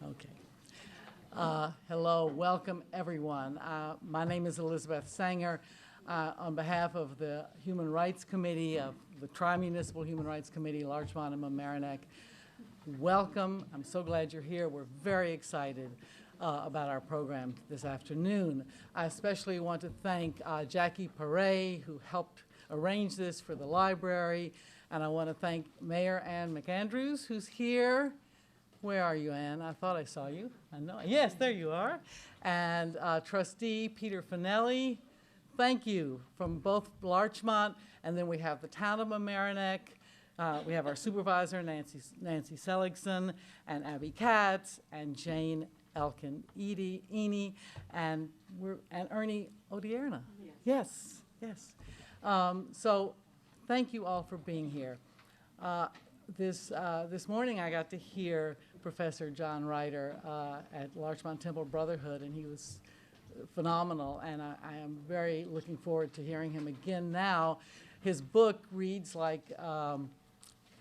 Okay. Hello, welcome everyone. My name is Elizabeth Sanger. On behalf of the Human Rights Committee, of the Tri-Municipal Human Rights Committee, Larchmont and Mamaroneck, welcome. I'm so glad you're here. We're very excited about our program this afternoon. I especially want to thank Jackie Paray, who helped arrange this for the library, and I want to thank Mayor Ann McAndrews, who's here. Where are you, Ann? I thought I saw you. I know. Yes, there you are. And Trustee Peter Finelli, thank you, from both Larchmont, and then we have the town of Mamaroneck. We have our supervisor, Nancy Seligson, and Abby Katz, and Jane Elkin-Eny, and Ernie Odierna. Yes, yes. So thank you all for being here. This morning I got to hear Professor John Ryder at Larchmont Temple Brotherhood, and he was phenomenal, and I am very looking forward to hearing him again now. His book reads like, I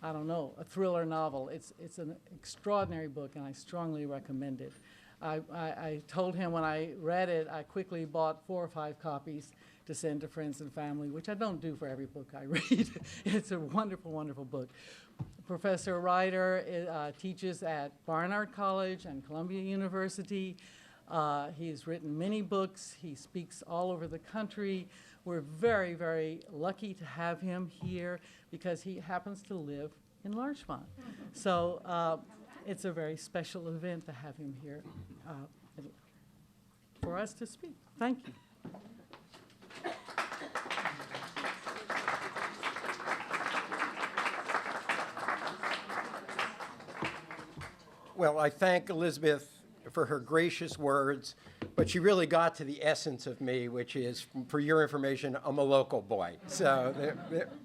don't know, a thriller novel. It's an extraordinary book, and I strongly recommend it. I told him when I read it, I quickly bought 4 or 5 copies to send to friends and family, which I don't do for every book I read. It's a wonderful, wonderful book. Professor Ryder teaches at Barnard College and Columbia University. He's written many books. He speaks all over the country. We're very, very lucky to have him here because he happens to live in Larchmont. So it's a very special event to have him here for us to speak. Thank you. Well, I thank Elizabeth for her gracious words, but she really got to the essence of me, which is, for your information, I'm a local boy. So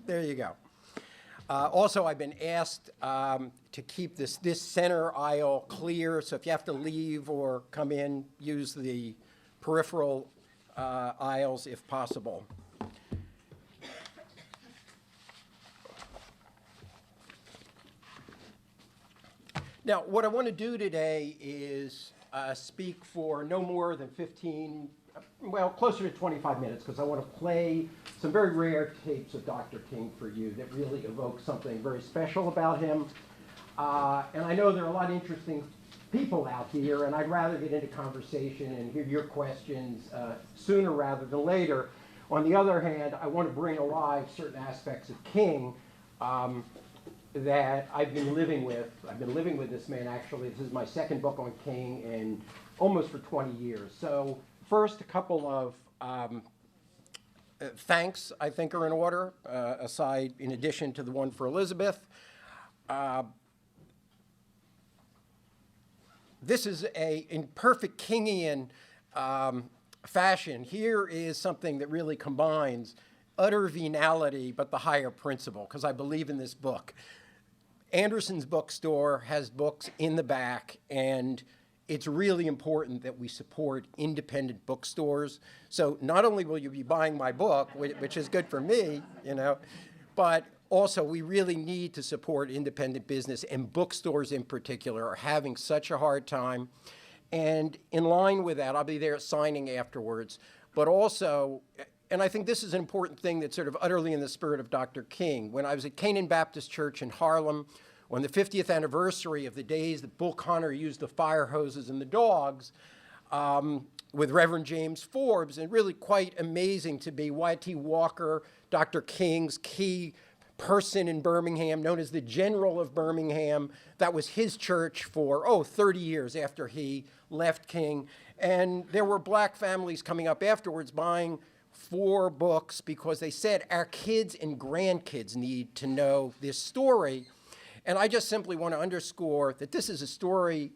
there you go. Also, I've been asked to keep this center aisle clear, so if you have to leave or come in, use the peripheral aisles if possible. Now, what I want to do today is speak for no more than 15, well, closer to 25 minutes, because I want to play some very rare tapes of Dr. King for you that really evoke something very special about him. And I know there are a lot of interesting people out here, and I'd rather get into conversation and hear your questions sooner rather than later. On the other hand, I want to bring alive certain aspects of King that I've been living with. I've been living with this man, actually. This is my second book on King, and almost for 20 years. So first, a couple of thanks, I think, are in order, aside, in addition to the one for Elizabeth. This is in perfect Kingian fashion. Here is something that really combines utter venality, but the higher principle, because I believe in this book. Anderson's bookstore has books in the back, and it's really important that we support independent bookstores. So not only will you be buying my book, which is good for me, you know, but also we really need to support independent business, and bookstores in particular are having such a hard time. And in line with that, I'll be there signing afterwards, but also, and I think this is an important thing that's sort of utterly in the spirit of Dr. King. When I was at Canaan Baptist Church in Harlem, on the 50th anniversary of the days that Bull Connor used the fire hoses and the dogs, with Reverend James Forbes, and really quite amazing to be Y.T. Walker, Dr. King's key person in Birmingham, known as the General of Birmingham. That was his church for, 30 years after he left King. And there were black families coming up afterwards buying 4 books because they said our kids and grandkids need to know this story. And I just simply want to underscore that this is a story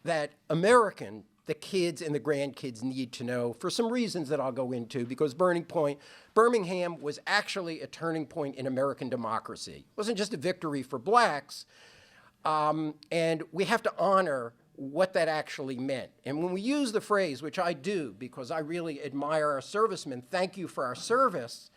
that the kids and the grandkids need to know for some reasons that I'll go into, because Birmingham was actually a turning point in American democracy. It wasn't just a victory for blacks, and we have to honor what that actually meant. And when we use the phrase, which I do because I really admire our servicemen, thank you for our service,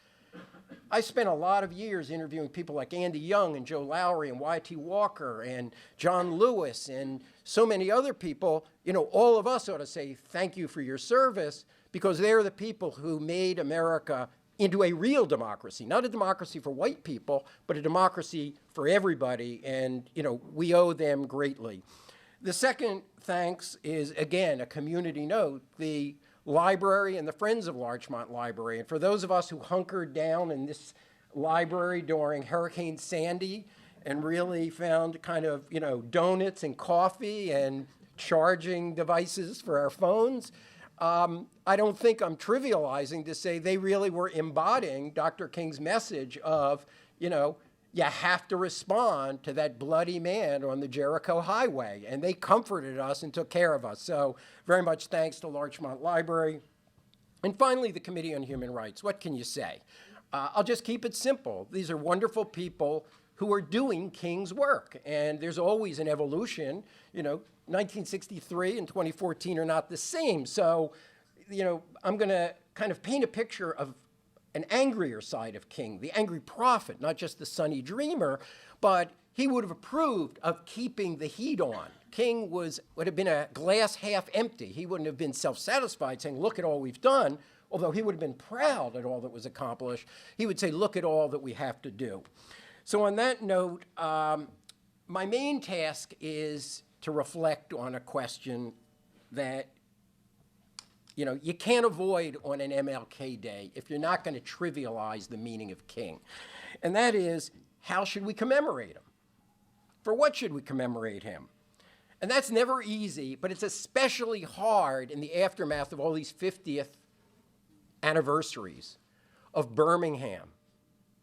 I spent a lot of years interviewing people like Andy Young and Joe Lowry and Y.T. Walker and John Lewis and so many other people. You know, all of us ought to say thank you for your service, because they're the people who made America into a real democracy, not a democracy for white people, but a democracy for everybody. And, you know, we owe them greatly. The second thanks is, again, a community note. The library and the Friends of Larchmont Library. And for those of us who hunkered down in this library during Hurricane Sandy and really found kind of, you know, donuts and coffee and charging devices for our phones, I don't think I'm trivializing to say they really were embodying Dr. King's message of, you know, you have to respond to that bloody man on the Jericho Highway. And they comforted us and took care of us. So very much thanks to Larchmont Library. And finally, the Committee on Human Rights. What can you say? I'll just keep it simple. These are wonderful people who are doing King's work. And there's always an evolution. You know, 1963 and 2014 are not the same. So, you know, I'm going to kind of paint a picture of an angrier side of King, the angry prophet, not just the sunny dreamer, but he would have approved of keeping the heat on. King would have been a glass half empty. He wouldn't have been self-satisfied saying, look at all we've done, although he would have been proud at all that was accomplished. He would say, look at all that we have to do. So on that note, my main task is to reflect on a question that, you know, you can't avoid on an MLK Day if you're not going to trivialize the meaning of King. And that is, how should we commemorate him? For what should we commemorate him? And that's never easy, but it's especially hard in the aftermath of all these 50th anniversaries of Birmingham.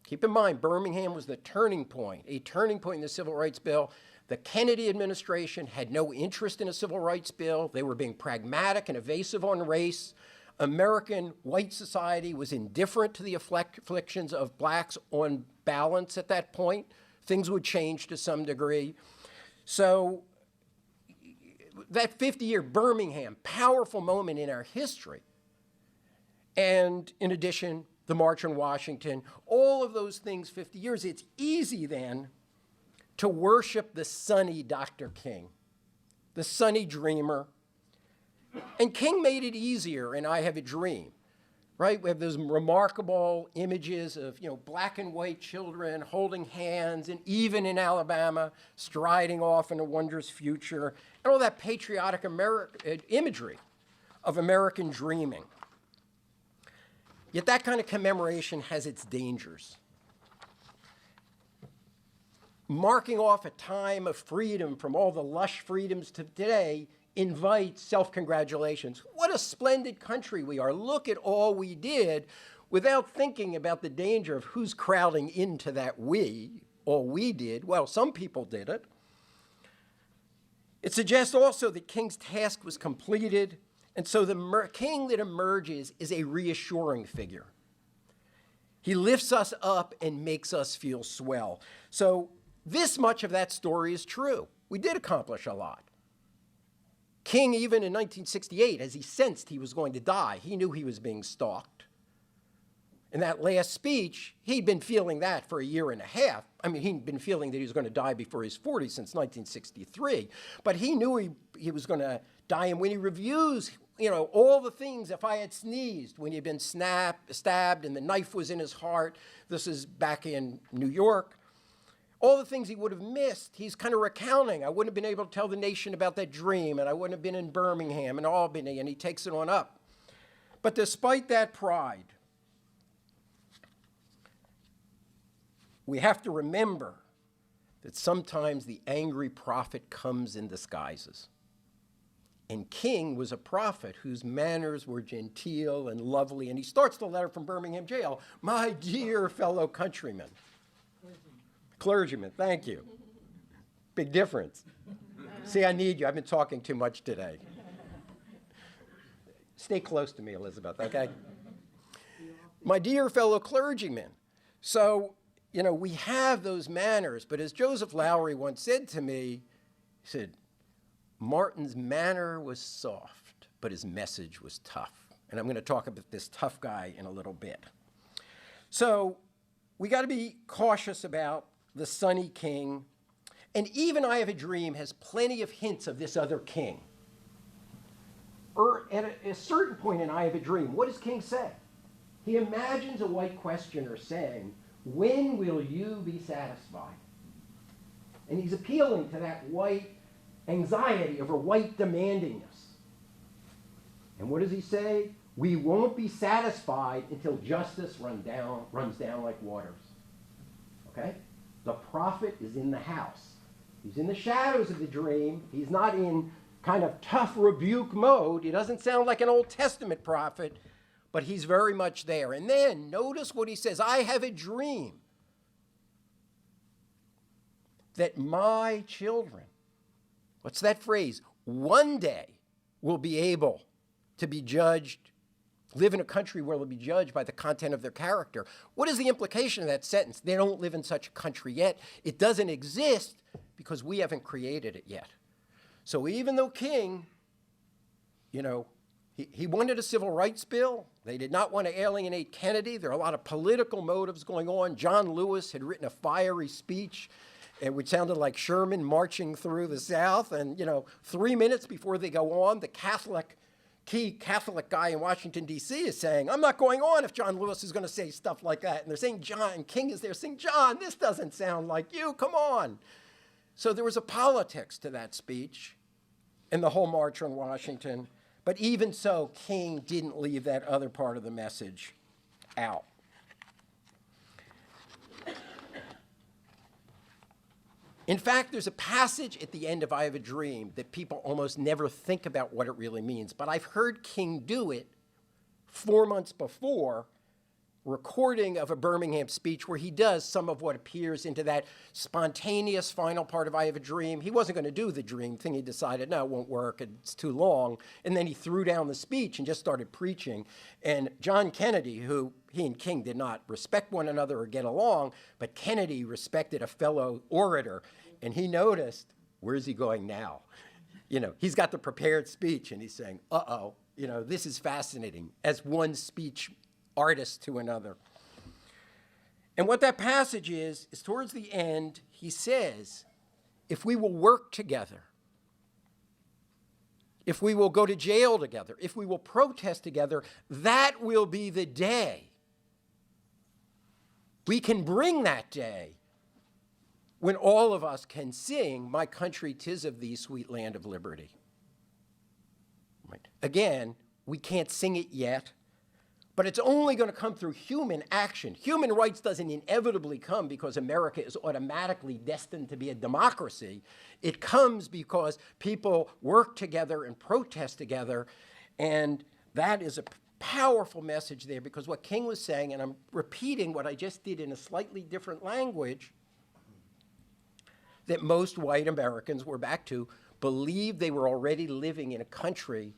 Keep in mind, Birmingham was the turning point, a turning point in the Civil Rights Bill. The Kennedy administration had no interest in a civil rights bill. They were being pragmatic and evasive on race. American white society was indifferent to the afflictions of blacks on balance at that point. Things would change to some degree. So that 50-year Birmingham, powerful moment in our history. And in addition, the March on Washington, all of those things 50 years, it's easy then to worship the sunny Dr. King, the sunny dreamer. And King made it easier in I Have a Dream, right? We have those remarkable images of, you know, black and white children holding hands, and even in Alabama, striding off in a wondrous future, and all that patriotic imagery of American dreaming. Yet that kind of commemoration has its dangers. Marking off a time of freedom from all the lush freedoms to today invites self-congratulations. What a splendid country we are. Look at all we did, without thinking about the danger of who's crowding into that we. All we did, well, some people did it. It suggests also that King's task was completed, and so the king that emerges is a reassuring figure. He lifts us up and makes us feel swell. So this much of that story is true. We did accomplish a lot. King, even in 1968, as he sensed he was going to die, he knew he was being stalked. In that last speech, he'd been feeling that for a year and a half. I mean, he'd been feeling that he was going to die before he was 40 since 1963. But he knew he was going to die. And when he reviews, you know, all the things, if I had sneezed, when he'd been stabbed and the knife was in his heart, this is back in New York, all the things he would have missed, he's kind of recounting. I wouldn't have been able to tell the nation about that dream, and I wouldn't have been in Birmingham and Albany, and he takes it on up. But despite that pride, we have to remember that sometimes the angry prophet comes in disguises. And King was a prophet whose manners were genteel and lovely, and he starts the letter from Birmingham jail, "My dear fellow countrymen." Clergyman, thank you. Big difference. See, I need you. I've been talking too much today. Stay close to me, Elizabeth, okay? My dear fellow clergymen. So, you know, we have those manners, but as Joseph Lowry once said to me, he said, Martin's manner was soft, but his message was tough. And I'm going to talk about this tough guy in a little bit. So, we got to be cautious about the sunny king. And even I Have a Dream has plenty of hints of this other king. At a certain point in I Have a Dream, what does King say? He imagines a white questioner saying, "When will you be satisfied?" And he's appealing to that white anxiety over white demandingness. And what does he say? "We won't be satisfied until justice runs down like waters." Okay? The prophet is in the house. He's in the shadows of the dream. He's not in kind of tough rebuke mode. He doesn't sound like an Old Testament prophet, but he's very much there. And then notice what he says. "I have a dream that my children," what's that phrase? "One day will be able to be judged, live in a country where they'll be judged by the content of their character." What is the implication of that sentence? They don't live in such a country yet. It doesn't exist because we haven't created it yet. So even though King, he wanted a civil rights bill. They did not want to alienate Kennedy. There are a lot of political motives going on. John Lewis had written a fiery speech, which sounded like Sherman marching through the South. And, 3 minutes before they go on, the key Catholic guy in Washington, D.C. is saying, "I'm not going on if John Lewis is going to say stuff like that." And they're saying, and King is there saying, "John, this doesn't sound like you. Come on." So there was a politics to that speech and the whole march on Washington. But even so, King didn't leave that other part of the message out. In fact, there's a passage at the end of I Have a Dream that people almost never think about what it really means. But I've heard King do it 4 months before, recording of a Birmingham speech where he does some of what appears into that spontaneous final part of I Have a Dream. He wasn't going to do the dream thing. He decided, no, it won't work. It's too long. And then he threw down the speech and just started preaching. And John Kennedy, who he and King did not respect one another or get along, but Kennedy respected a fellow orator. And he noticed, where's he going now? He's got the prepared speech and he's saying, uh-oh, this is fascinating, as one speech artist to another. And what that passage is towards the end, he says, if we will work together, if we will go to jail together, if we will protest together, that will be the day. We can bring that day when all of us can sing, "My country, 'tis of thee, sweet land of liberty." Right. Again, we can't sing it yet. But it's only going to come through human action. Human rights doesn't inevitably come because America is automatically destined to be a democracy. It comes because people work together and protest together. And that is a powerful message there, because what King was saying, and I'm repeating what I just did in a slightly different language, that most white Americans, we're back to, believed they were already living in a country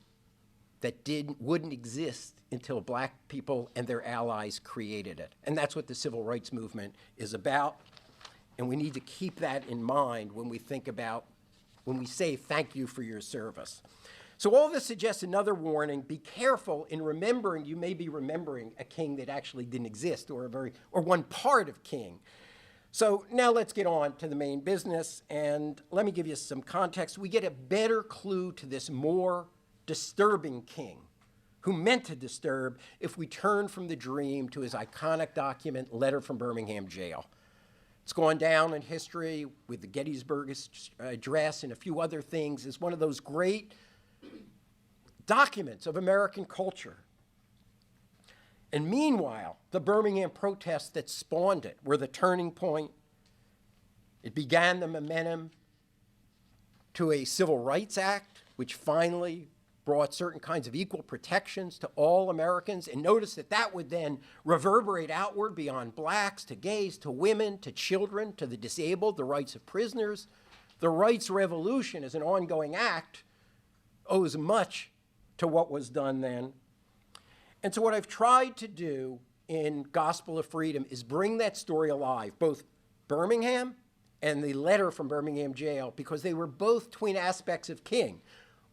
that wouldn't exist until black people and their allies created it. And that's what the civil rights movement is about. And we need to keep that in mind when we say thank you for your service. So all this suggests another warning: be careful in remembering. You may be remembering a king that actually didn't exist, or one part of King. So now let's get on to the main business, and let me give you some context. We get a better clue to this more disturbing king, who meant to disturb, if we turn from the dream to his iconic document, Letter from Birmingham Jail. It's gone down in history with the Gettysburg Address and a few other things as one of those great documents of American culture. And meanwhile, the Birmingham protests that spawned it were the turning point. It began the momentum to a Civil Rights Act, which finally brought certain kinds of equal protections to all Americans. And notice that that would then reverberate outward beyond blacks, to gays, to women, to children, to the disabled, the rights of prisoners. The rights revolution as an ongoing act owes much to what was done then. And so what I've tried to do in Gospel of Freedom is bring that story alive, both Birmingham and the letter from Birmingham Jail, because they were both twin aspects of King,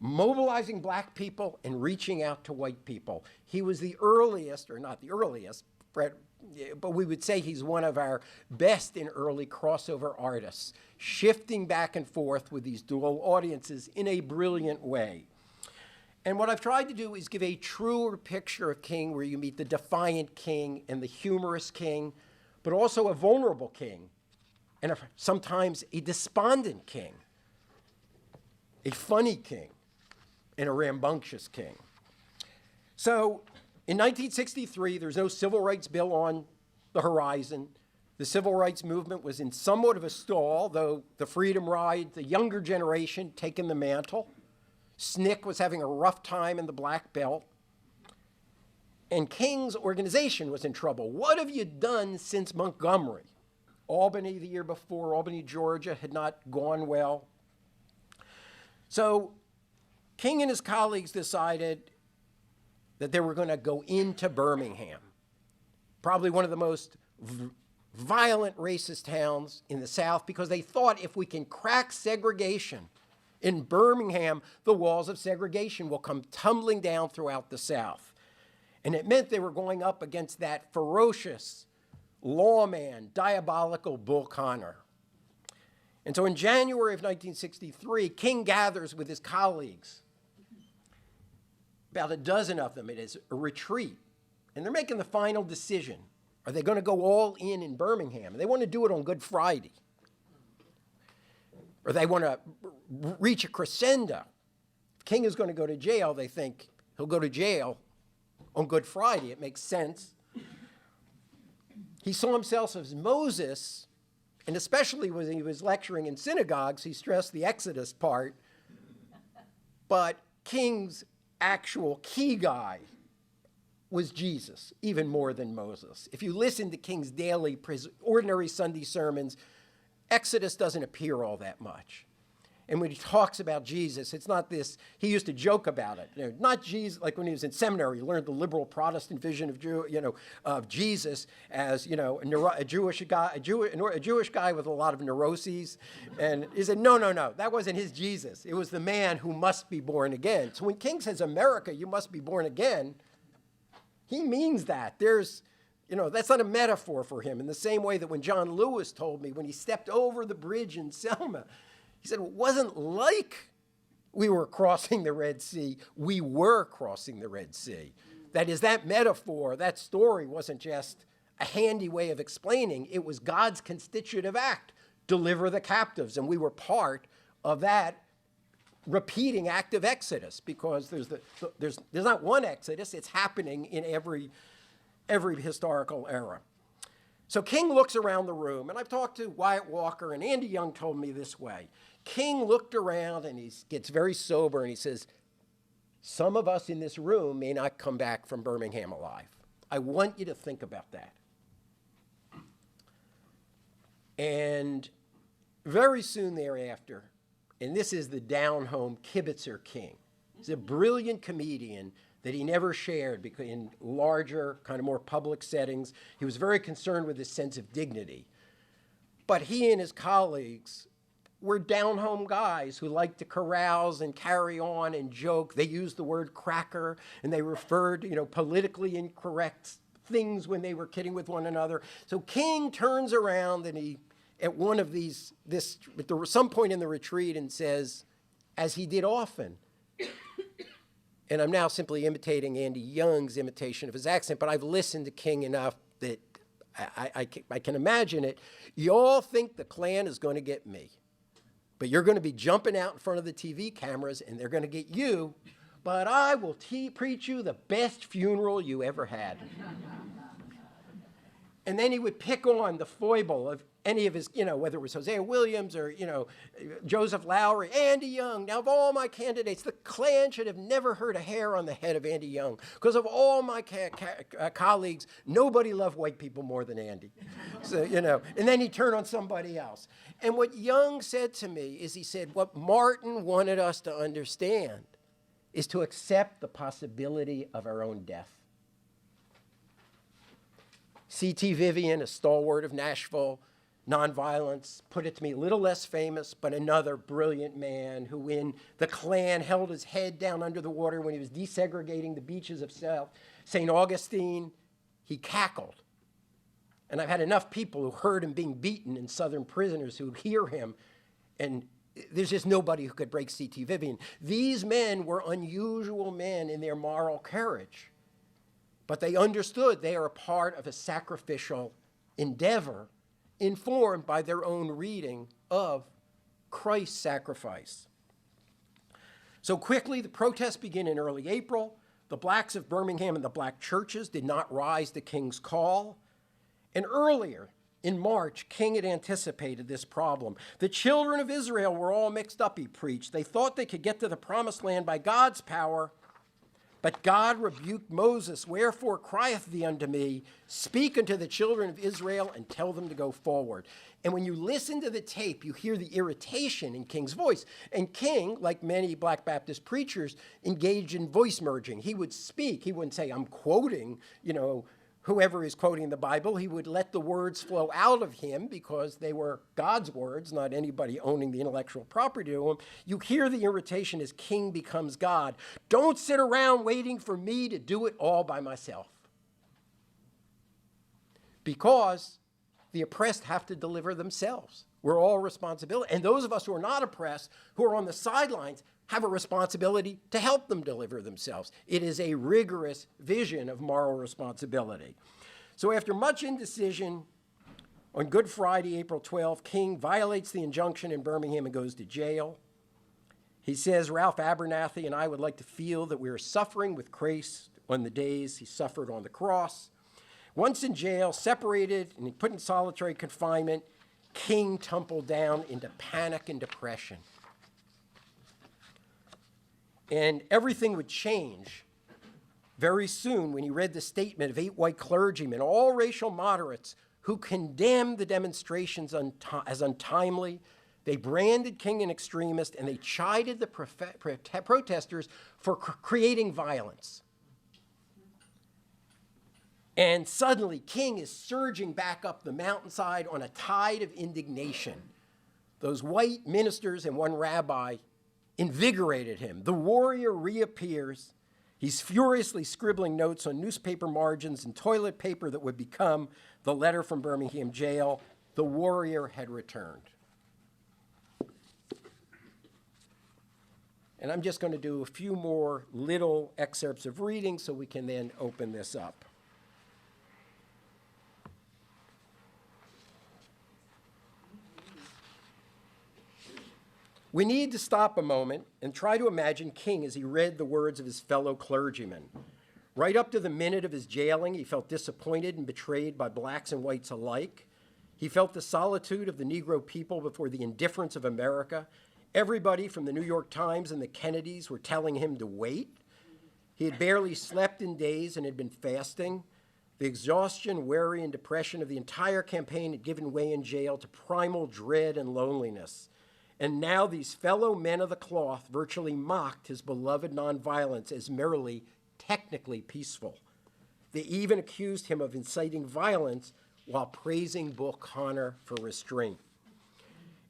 mobilizing black people and reaching out to white people. He was the earliest, or not the earliest, but we would say he's one of our best in early crossover artists, shifting back and forth with these dual audiences in a brilliant way. And what I've tried to do is give a truer picture of King, where you meet the defiant king and the humorous king, but also a vulnerable king, and sometimes a despondent king, a funny king, and a rambunctious king. So in 1963, there's no civil rights bill on the horizon. The civil rights movement was in somewhat of a stall, though the Freedom Ride, the younger generation, taking the mantle. SNCC was having a rough time in the Black Belt. And King's organization was in trouble. What have you done since Montgomery? Albany the year before, Albany, Georgia, had not gone well. So King and his colleagues decided that they were going to go into Birmingham, probably one of the most violent racist towns in the South, because they thought if we can crack segregation in Birmingham, the walls of segregation will come tumbling down throughout the South. And it meant they were going up against that ferocious lawman, diabolical Bull Connor. And so in January of 1963, King gathers with his colleagues, about a dozen of them. It is a retreat. And they're making the final decision. Are they going to go all in Birmingham? They want to do it on Good Friday. Or they want to reach a crescendo. If King is going to go to jail, they think he'll go to jail on Good Friday. It makes sense. He saw himself as Moses, and especially when he was lecturing in synagogues, he stressed the Exodus part. But King's actual key guy was Jesus, even more than Moses. If you listen to King's daily, ordinary Sunday sermons, Exodus doesn't appear all that much. And when he talks about Jesus, it's not this, he used to joke about it. You know, not Jesus, like when he was in seminary, he learned the liberal Protestant vision of Jesus as, a Jewish guy with a lot of neuroses. And he said, no, that wasn't his Jesus. It was the man who must be born again. So when King says, America, you must be born again, he means that. That's not a metaphor for him. In the same way that when John Lewis told me when he stepped over the bridge in Selma, he said, it wasn't like we were crossing the Red Sea. We were crossing the Red Sea. That is, that metaphor, that story wasn't just a handy way of explaining. It was God's constitutive act, deliver the captives. And we were part of that repeating act of Exodus, because there's not one Exodus. It's happening in every historical era. So King looks around the room, and I've talked to Wyatt Walker, and Andy Young told me this way. King looked around, and he gets very sober, and he says, some of us in this room may not come back from Birmingham alive. I want you to think about that. And very soon thereafter, and this is the down-home kibitzer King. He's a brilliant comedian that he never shared because in larger, kind of more public settings. He was very concerned with his sense of dignity. But he and his colleagues were down-home guys who liked to carouse and carry on and joke. They used the word cracker, and they referred to, politically incorrect things when they were kidding with one another. So King turns around and he, at one of these, at some point in the retreat, and says, as he did often, and I'm now simply imitating Andy Young's imitation of his accent, but I've listened to King enough that I can imagine it. You all think the Klan is going to get me, but you're going to be jumping out in front of the TV cameras, and they're going to get you, but I will preach you the best funeral you ever had. And then he would pick on the foible of any of his, whether it was Hosea Williams or, Joseph Lowry, Andy Young. Now, of all my candidates, the Klan should have never heard a hair on the head of Andy Young. Because of all my colleagues, nobody loved white people more than Andy. So, and then he'd turn on somebody else. And what Young said to me is, he said, what Martin wanted us to understand is to accept the possibility of our own death. C.T. Vivian, a stalwart of Nashville nonviolence, put it to me, a little less famous, but another brilliant man who in the Klan held his head down under the water when he was desegregating the beaches of St. Augustine. He cackled And I've had enough people who heard him being beaten in Southern prisoners who hear him, and there's just nobody who could break C.T. Vivian. These men were unusual men in their moral courage, but they understood they are a part of a sacrificial endeavor informed by their own reading of Christ's sacrifice. So quickly, the protests begin in early April. The blacks of Birmingham and the black churches did not rise to King's call. And earlier, in March, King had anticipated this problem. The children of Israel were all mixed up, he preached. They thought they could get to the promised land by God's power, but God rebuked Moses, "Wherefore crieth thee unto me? Speak unto the children of Israel and tell them to go forward." And when you listen to the tape, you hear the irritation in King's voice. And King, like many Black Baptist preachers, engaged in voice merging. He would speak. He wouldn't say, I'm quoting, whoever is quoting the Bible. He would let the words flow out of him because they were God's words, not anybody owning the intellectual property to him. You hear the irritation as King becomes God. Don't sit around waiting for me to do it all by myself. Because the oppressed have to deliver themselves. We're all responsible. And those of us who are not oppressed, who are on the sidelines, have a responsibility to help them deliver themselves. It is a rigorous vision of moral responsibility. So after much indecision, on Good Friday, April 12, King violates the injunction in Birmingham and goes to jail. He says, Ralph Abernathy and I would like to feel that we are suffering with Christ on the days he suffered on the cross. Once in jail, separated and put in solitary confinement, King tumbled down into panic and depression. And everything would change very soon when he read the statement of 8 white clergymen, all racial moderates, who condemned the demonstrations as untimely. They branded King an extremist, and they chided the protesters for creating violence. And suddenly, King is surging back up the mountainside on a tide of indignation. Those white ministers and one rabbi invigorated him. The warrior reappears. He's furiously scribbling notes on newspaper margins and toilet paper that would become the letter from Birmingham jail. The warrior had returned. And I'm just going to do a few more little excerpts of reading so we can then open this up. We need to stop a moment and try to imagine King as he read the words of his fellow clergymen. Right up to the minute of his jailing, he felt disappointed and betrayed by blacks and whites alike. He felt the solitude of the Negro people before the indifference of America. Everybody from the New York Times and the Kennedys were telling him to wait. He had barely slept in days and had been fasting. The exhaustion, worry, and depression of the entire campaign had given way in jail to primal dread and loneliness. And now these fellow men of the cloth virtually mocked his beloved nonviolence as merely technically peaceful. They even accused him of inciting violence while praising Bull Connor for restraint.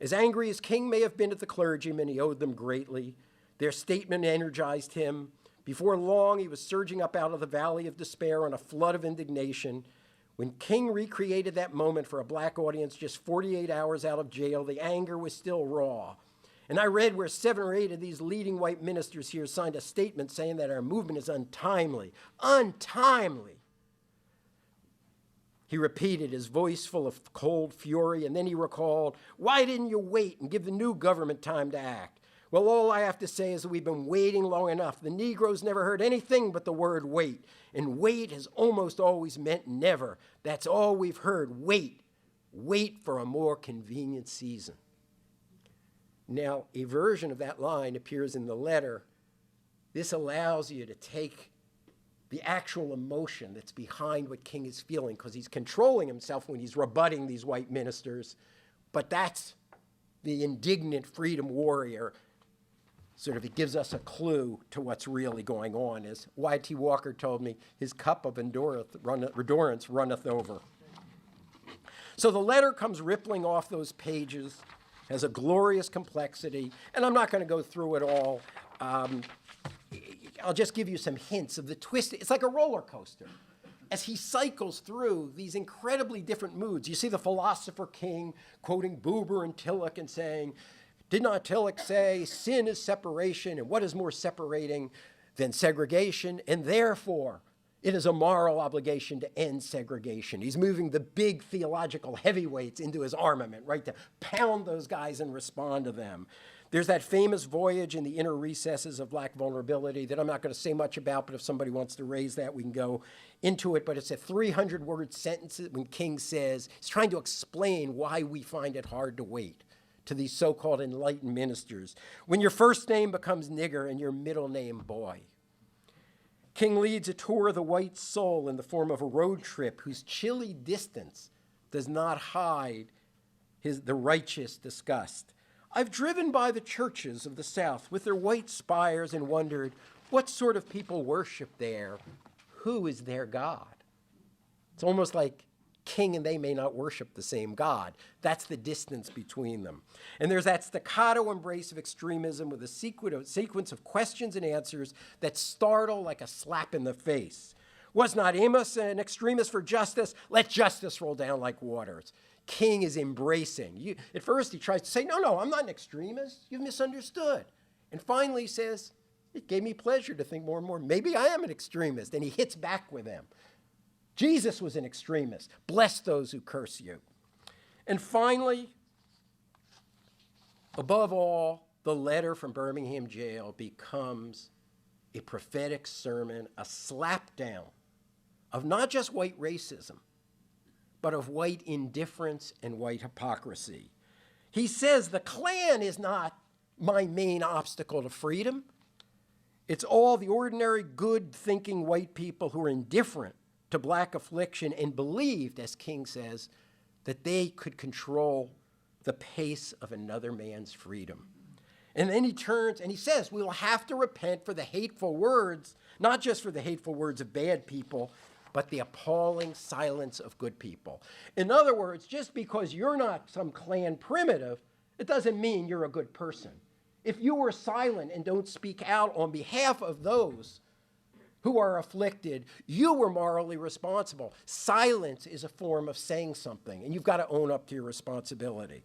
As angry as King may have been at the clergymen, he owed them greatly. Their statement energized him. Before long, he was surging up out of the valley of despair on a flood of indignation. When King recreated that moment for a black audience just 48 hours out of jail, the anger was still raw. And I read where 7 or 8 of these leading white ministers here signed a statement saying that our movement is untimely. Untimely! He repeated, his voice full of cold fury, and then he recalled, why didn't you wait and give the new government time to act? Well, all I have to say is that we've been waiting long enough. The Negroes never heard anything but the word wait. And wait has almost always meant never. That's all we've heard. Wait. Wait for a more convenient season. Now, a version of that line appears in the letter. This allows you to take the actual emotion that's behind what King is feeling, because he's controlling himself when he's rebutting these white ministers. But that's the indignant freedom warrior. Sort of, it gives us a clue to what's really going on. As Y.T. Walker told me, his cup of endurance runneth over. So the letter comes rippling off those pages, has a glorious complexity, and I'm not going to go through it all. I'll just give you some hints of the twist. It's like a roller coaster. as he cycles through these incredibly different moods. You see the philosopher king quoting Buber and Tillich and saying, did not Tillich say sin is separation, and what is more separating than segregation? And therefore, it is a moral obligation to end segregation. He's moving the big theological heavyweights into his armament, right, to pound those guys and respond to them. There's that famous voyage in the inner recesses of black vulnerability that I'm not going to say much about, but if somebody wants to raise that, we can go into it. But it's a 300-word sentence when King says, he's trying to explain why we find it hard to wait to these so-called enlightened ministers. When your first name becomes nigger and your middle name boy. King leads a tour of the white soul in the form of a road trip whose chilly distance does not hide the righteous disgust. I've driven by the churches of the South with their white spires and wondered what sort of people worship there. Who is their God? It's almost like King and they may not worship the same God. That's the distance between them. And there's that staccato embrace of extremism with a sequence of questions and answers that startle like a slap in the face. Was not Amos an extremist for justice? Let justice roll down like waters. King is embracing. At first he tries to say, no, I'm not an extremist. You've misunderstood. And finally he says, it gave me pleasure to think more and more, maybe I am an extremist. And he hits back with them. Jesus was an extremist. Bless those who curse you. And finally, above all, the letter from Birmingham jail becomes a prophetic sermon, a slapdown of not just white racism, but of white indifference and white hypocrisy. He says the Klan is not my main obstacle to freedom. It's all the ordinary, good-thinking white people who are indifferent to black affliction and believed, as King says, that they could control the pace of another man's freedom. And then he turns and he says, we will have to repent for the hateful words, not just for the hateful words of bad people, but the appalling silence of good people. In other words, just because you're not some Klan primitive, it doesn't mean you're a good person. If you were silent and don't speak out on behalf of those who are afflicted, you were morally responsible. Silence is a form of saying something, and you've got to own up to your responsibility.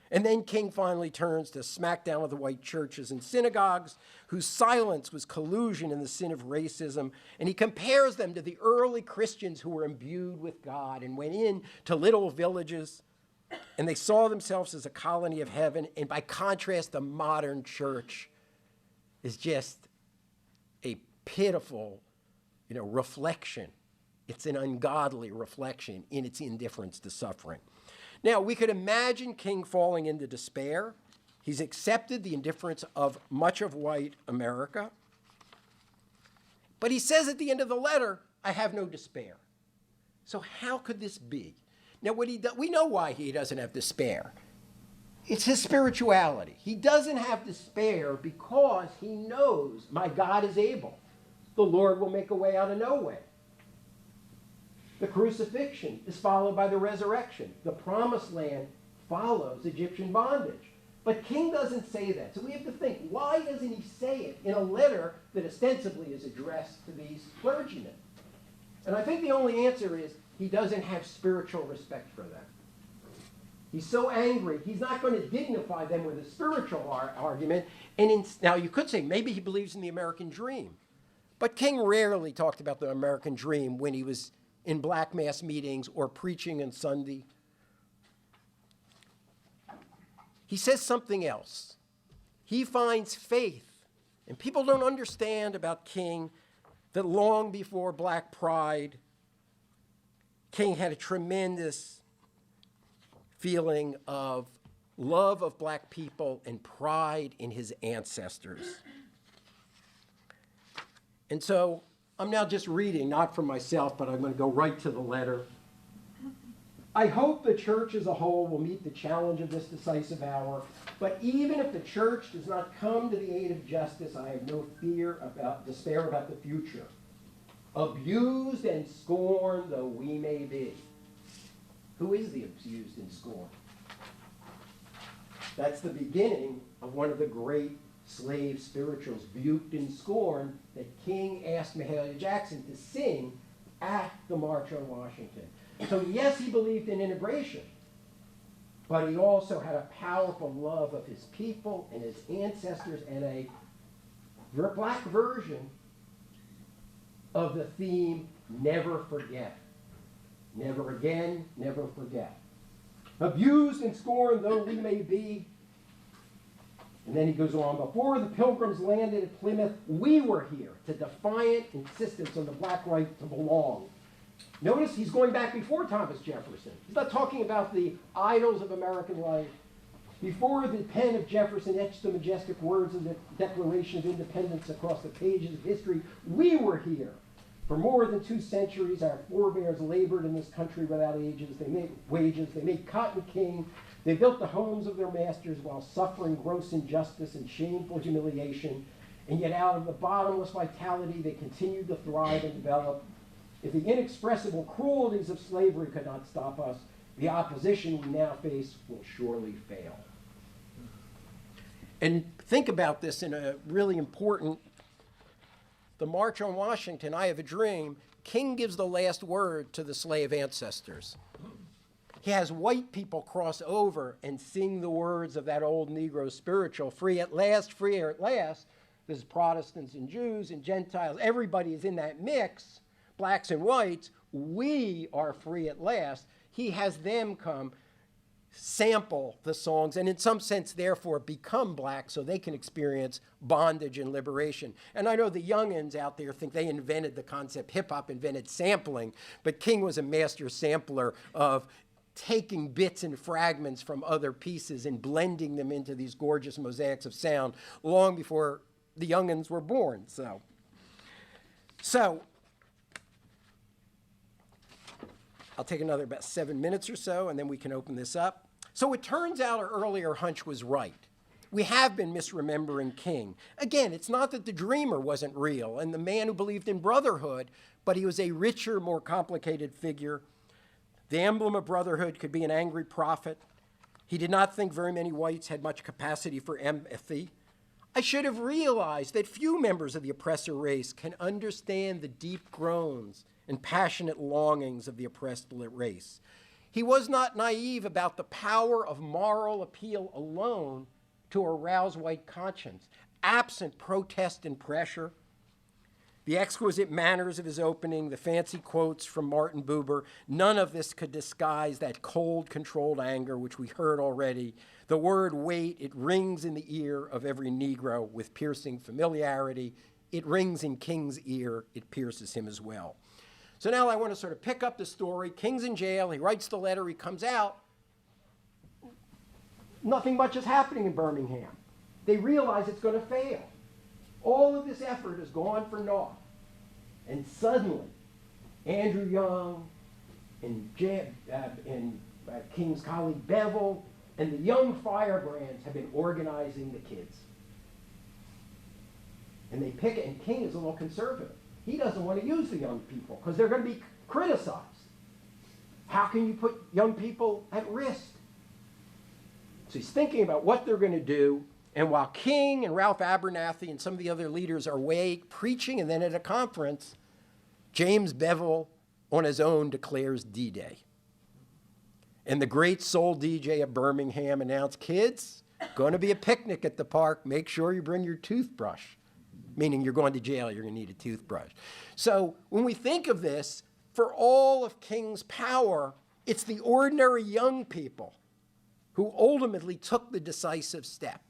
And then King finally turns to smack down of the white churches and synagogues, whose silence was collusion in the sin of racism, and he compares them to the early Christians who were imbued with God and went into little villages, and they saw themselves as a colony of heaven, and by contrast, the modern church is just a pitiful, reflection. It's an ungodly reflection in its indifference to suffering. Now, we could imagine King falling into despair. He's accepted the indifference of much of white America. But he says at the end of the letter, I have no despair. So how could this be? Now, we know why he doesn't have despair. It's his spirituality. He doesn't have despair because he knows my God is able. The Lord will make a way out of no way. The crucifixion is followed by the resurrection. The promised land follows Egyptian bondage. But King doesn't say that. So we have to think, why doesn't he say it in a letter that ostensibly is addressed to these clergymen? And I think the only answer is he doesn't have spiritual respect for them. He's so angry, he's not going to dignify them with a spiritual argument. Now, you could say maybe he believes in the American dream. But King rarely talked about the American dream when he was in black mass meetings or preaching on Sunday. He says something else. He finds faith. And people don't understand about King that long before Black Pride, King had a tremendous feeling of love of black people and pride in his ancestors. And so I'm now just reading, not from myself, but I'm going to go right to the letter. I hope the church as a whole will meet the challenge of this decisive hour, but even if the church does not come to the aid of justice, I have no despair about the future. Abused and scorned though we may be. Who is the abused and scorned? That's the beginning of one of the great slave spirituals, Buked and Scorned, that King asked Mahalia Jackson to sing at the March on Washington. So yes, he believed in integration, but he also had a powerful love of his people and his ancestors and a black version of the theme, never forget. Never again, never forget. Abused and scorned though we may be. And then he goes on, before the Pilgrims landed at Plymouth, we were here to defiant insistence on the black right to belong. Notice he's going back before Thomas Jefferson. He's not talking about the idols of American life. Before the pen of Jefferson etched the majestic words of the Declaration of Independence across the pages of history, we were here. For more than 2 centuries, our forebears labored in this country without wages. They made cotton king. They built the homes of their masters while suffering gross injustice and shameful humiliation. And yet out of the bottomless vitality, they continued to thrive and develop. If the inexpressible cruelties of slavery could not stop us, the opposition we now face will surely fail. And think about this in a really important, the March on Washington, I Have a Dream, King gives the last word to the slave ancestors. He has white people cross over and sing the words of that old Negro spiritual, free at last, freer at last. There's Protestants and Jews and Gentiles. Everybody is in that mix, blacks and whites. We are free at last. He has them come sample the songs and in some sense therefore become black so they can experience bondage and liberation. And I know the youngins out there think they invented the concept. Hip-hop invented sampling, but King was a master sampler of taking bits and fragments from other pieces and blending them into these gorgeous mosaics of sound long before the youngins were born. So I'll take another about 7 minutes or so, and then we can open this up. So it turns out our earlier hunch was right. We have been misremembering King. Again, it's not that the dreamer wasn't real and the man who believed in brotherhood, but he was a richer, more complicated figure. The emblem of brotherhood could be an angry prophet. He did not think very many whites had much capacity for empathy. I should have realized that few members of the oppressor race can understand the deep groans and passionate longings of the oppressed race. He was not naive about the power of moral appeal alone to arouse white conscience, absent protest and pressure. The exquisite manners of his opening, the fancy quotes from Martin Buber, none of this could disguise that cold, controlled anger which we heard already. The word wait, it rings in the ear of every Negro with piercing familiarity. It rings in King's ear, it pierces him as well. So now I want to sort of pick up the story. King's in jail, he writes the letter, he comes out. Nothing much is happening in Birmingham. They realize it's going to fail. All of this effort has gone for naught. And suddenly, Andrew Young and King's colleague Bevel and the young firebrands have been organizing the kids. And they pick it, and King is a little conservative. He doesn't want to use the young people because they're going to be criticized. How can you put young people at risk? So he's thinking about what they're going to do. And while King and Ralph Abernathy and some of the other leaders are away preaching and then at a conference, James Bevel on his own declares D-Day. And the great soul DJ of Birmingham announced, kids, going to be a picnic at the park. Make sure you bring your toothbrush. Meaning you're going to jail, you're going to need a toothbrush. So when we think of this, for all of King's power, it's the ordinary young people who ultimately took the decisive step.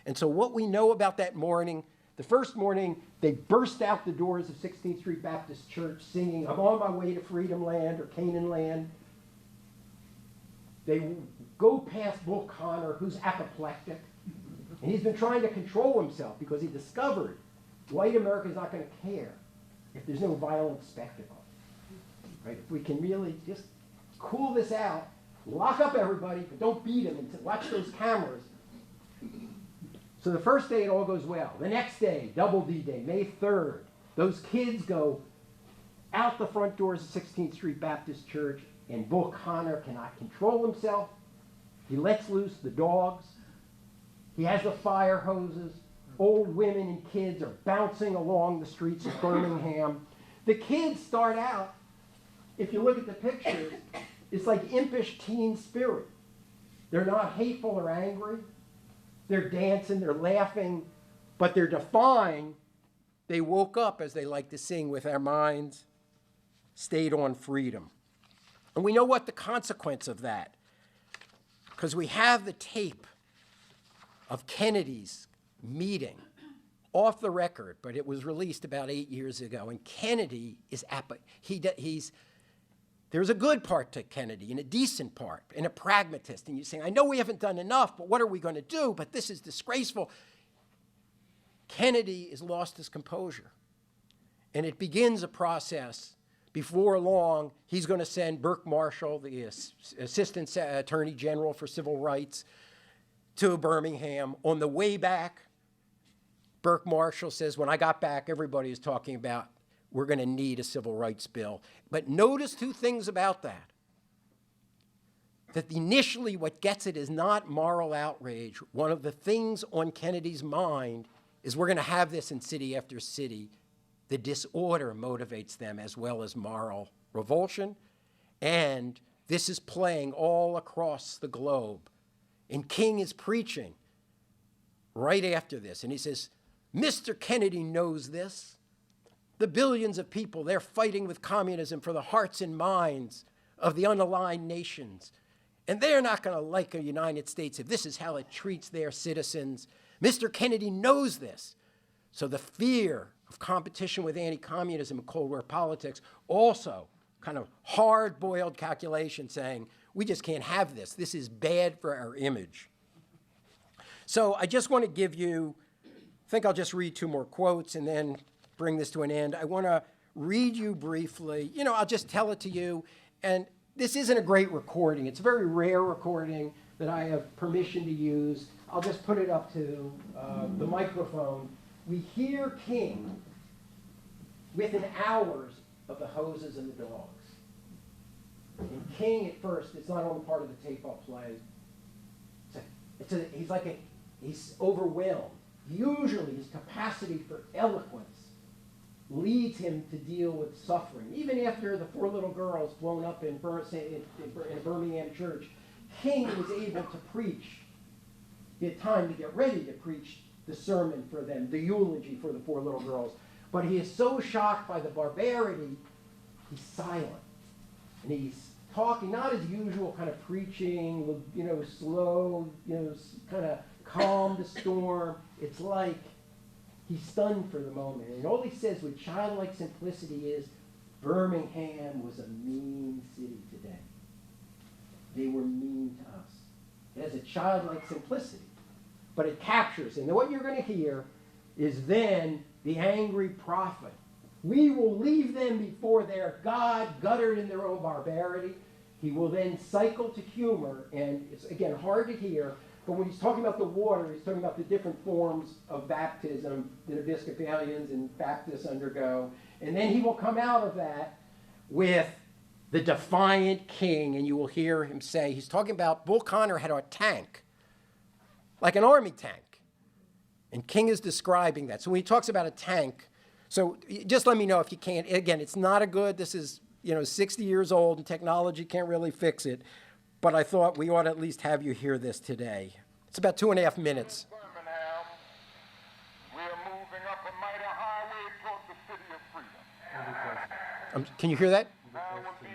And so what we know about that morning, the first morning, they burst out the doors of 16th Street Baptist Church singing, I'm on my way to Freedom Land or Canaan Land. They go past Bull Connor, who's apoplectic. And he's been trying to control himself because he discovered white America is not going to care if there's no violent spectacle. Right? If we can really just cool this out, lock up everybody, but don't beat them, and watch those cameras. So the first day it all goes well. The next day, double D-Day, May 3rd, those kids go out the front doors of 16th Street Baptist Church, and Bull Connor cannot control himself. He lets loose the dogs. He has the fire hoses. Old women and kids are bouncing along the streets of Birmingham. The kids start out if you look at the pictures, it's like impish teen spirit. They're not hateful or angry. They're dancing, they're laughing, but they're defying. They woke up, as they like to sing, with our minds stayed on freedom. And we know what the consequence of that, because we have the tape of Kennedy's meeting off the record, but it was released about 8 years ago. And Kennedy is there's a good part to Kennedy and a decent part and a pragmatist. And you're saying, I know we haven't done enough, but what are we going to do? But this is disgraceful. Kennedy has lost his composure. And it begins a process. Before long, he's going to send Burke Marshall, the Assistant Attorney General for Civil Rights, to Birmingham. On the way back, Burke Marshall says, when I got back, everybody is talking about we're going to need a civil rights bill. But notice two things about that. That initially what gets it is not moral outrage. One of the things on Kennedy's mind is we're going to have this in city after city. The disorder motivates them as well as moral revulsion. And this is playing all across the globe. And King is preaching right after this. And he says, Mr. Kennedy knows this. The billions of people, they're fighting with communism for the hearts and minds of the unaligned nations. And they're not going to like a United States if this is how it treats their citizens. Mr. Kennedy knows this. So the fear of competition with anti-communism and Cold War politics also kind of hard-boiled calculation saying, we just can't have this. This is bad for our image. So I just want to give you, I think I'll just read two more quotes and then bring this to an end. I want to read you briefly. I'll just tell it to you. And this isn't a great recording. It's a very rare recording that I have permission to use. I'll just put it up to the microphone. We hear King within hours of the hoses and the dogs. And King, at first, it's not on the part of the tape I'll play. He's overwhelmed. Usually his capacity for eloquence leads him to deal with suffering. Even after the 4 little girls blown up in a Birmingham church, King was able to preach. He had time to get ready to preach the sermon for them, the eulogy for the 4 little girls. But he is so shocked by the barbarity, he's silent. And he's talking, not as usual, kind of preaching, slow, kind of calm the storm. It's like he's stunned for the moment. And all he says with childlike simplicity is, Birmingham was a mean city today. They were mean to us. It has a childlike simplicity, but it captures. And what you're going to hear is then the angry prophet. We will leave them before their God, guttered in their own barbarity. He will then cycle to humor, and it's, again, hard to hear, but when he's talking about the water, he's talking about the different forms of baptism that Episcopalians and Baptists undergo. And then he will come out of that with the defiant king, and you will hear him say, he's talking about Bull Connor had a tank, like an army tank. And King is describing that. So when he talks about a tank, so just let me know if you can't. Again, it's not a good, this is 60 years old, and technology can't really fix it. But I thought we ought to at least have you hear this today. It's about 2.5 minutes. Birmingham, we are moving up a mighty highway toward the city of freedom. Can you hear that? There will be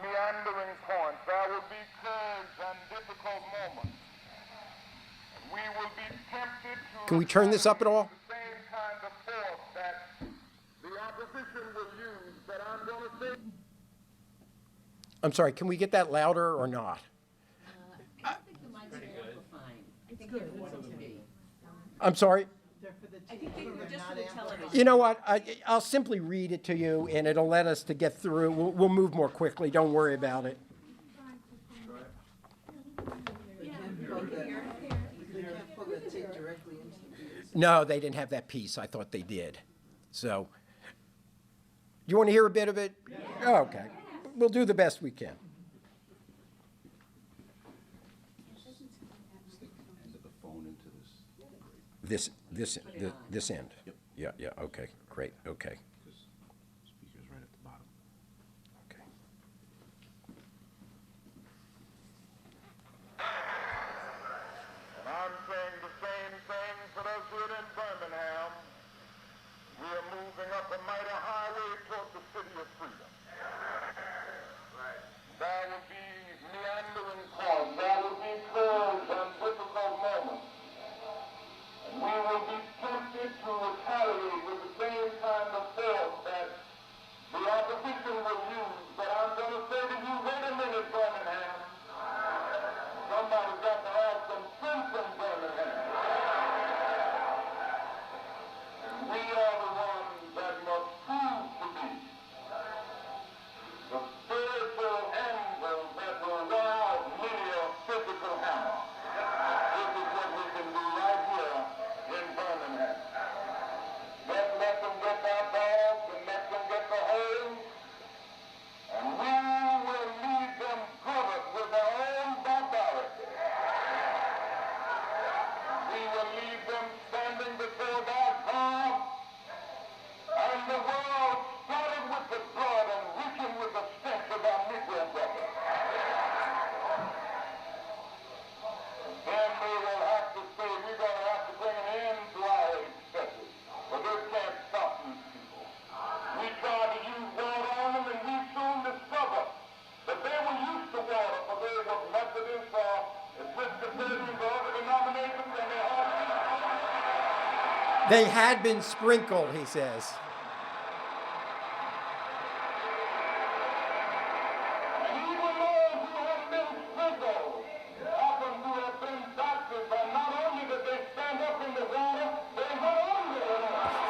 meandering points. There will be curves and difficult moments. We will be tempted to... Can we turn this up at all? ...the same kind of force that the opposition will use, but I'm going to say... I'm sorry, can we get that louder or not? I think the mics are amplifying. I think they're for the TV. I'm sorry? I think they were just for the television. You know what? I'll simply read it to you, and it'll let us to get through. We'll move more quickly. Don't worry about it. No, they didn't have that piece. I thought they did. So, you want to hear a bit of it? Yeah. Okay. We'll do the best we can. This end. Yeah, okay, great, okay. Speaker's right at the bottom. Okay. They had been sprinkled, he says. And even those who have been sprinkled happen to have been doctors, and not only did they stand up in the water, they went under the water.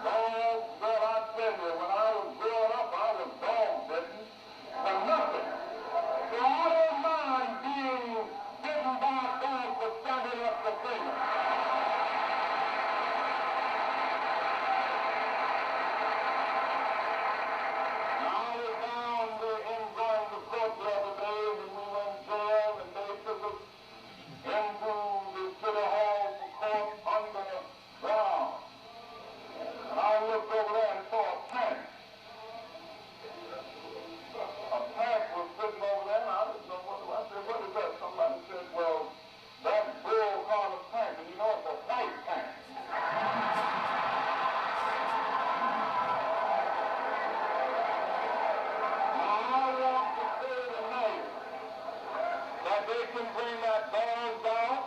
Dog, girl, I tell you, when I was growing up, I was dog bitten for nothing. So I don't mind being bitten by a dog for standing up for freedom. I was down there enjoying the court the other day when we were in jail, and they took us into the city hall for court underground. And I looked over there and saw a tank. A tank was sitting over there, and I didn't know what it was. I said, what is that? Somebody said, well, that's Bull Carter's tank, and you know it's a white tank. I want to say tonight that they can bring that dog down,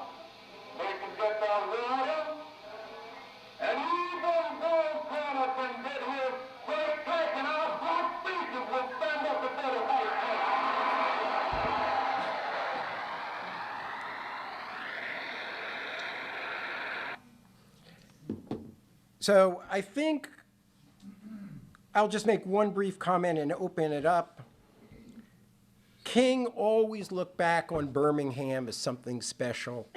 they can get that water, and even Bull Carter can get his great tank, and our black faces will stand up before the white tank. So I think I'll just make one brief comment and open it up. King always looked back on Birmingham as something special.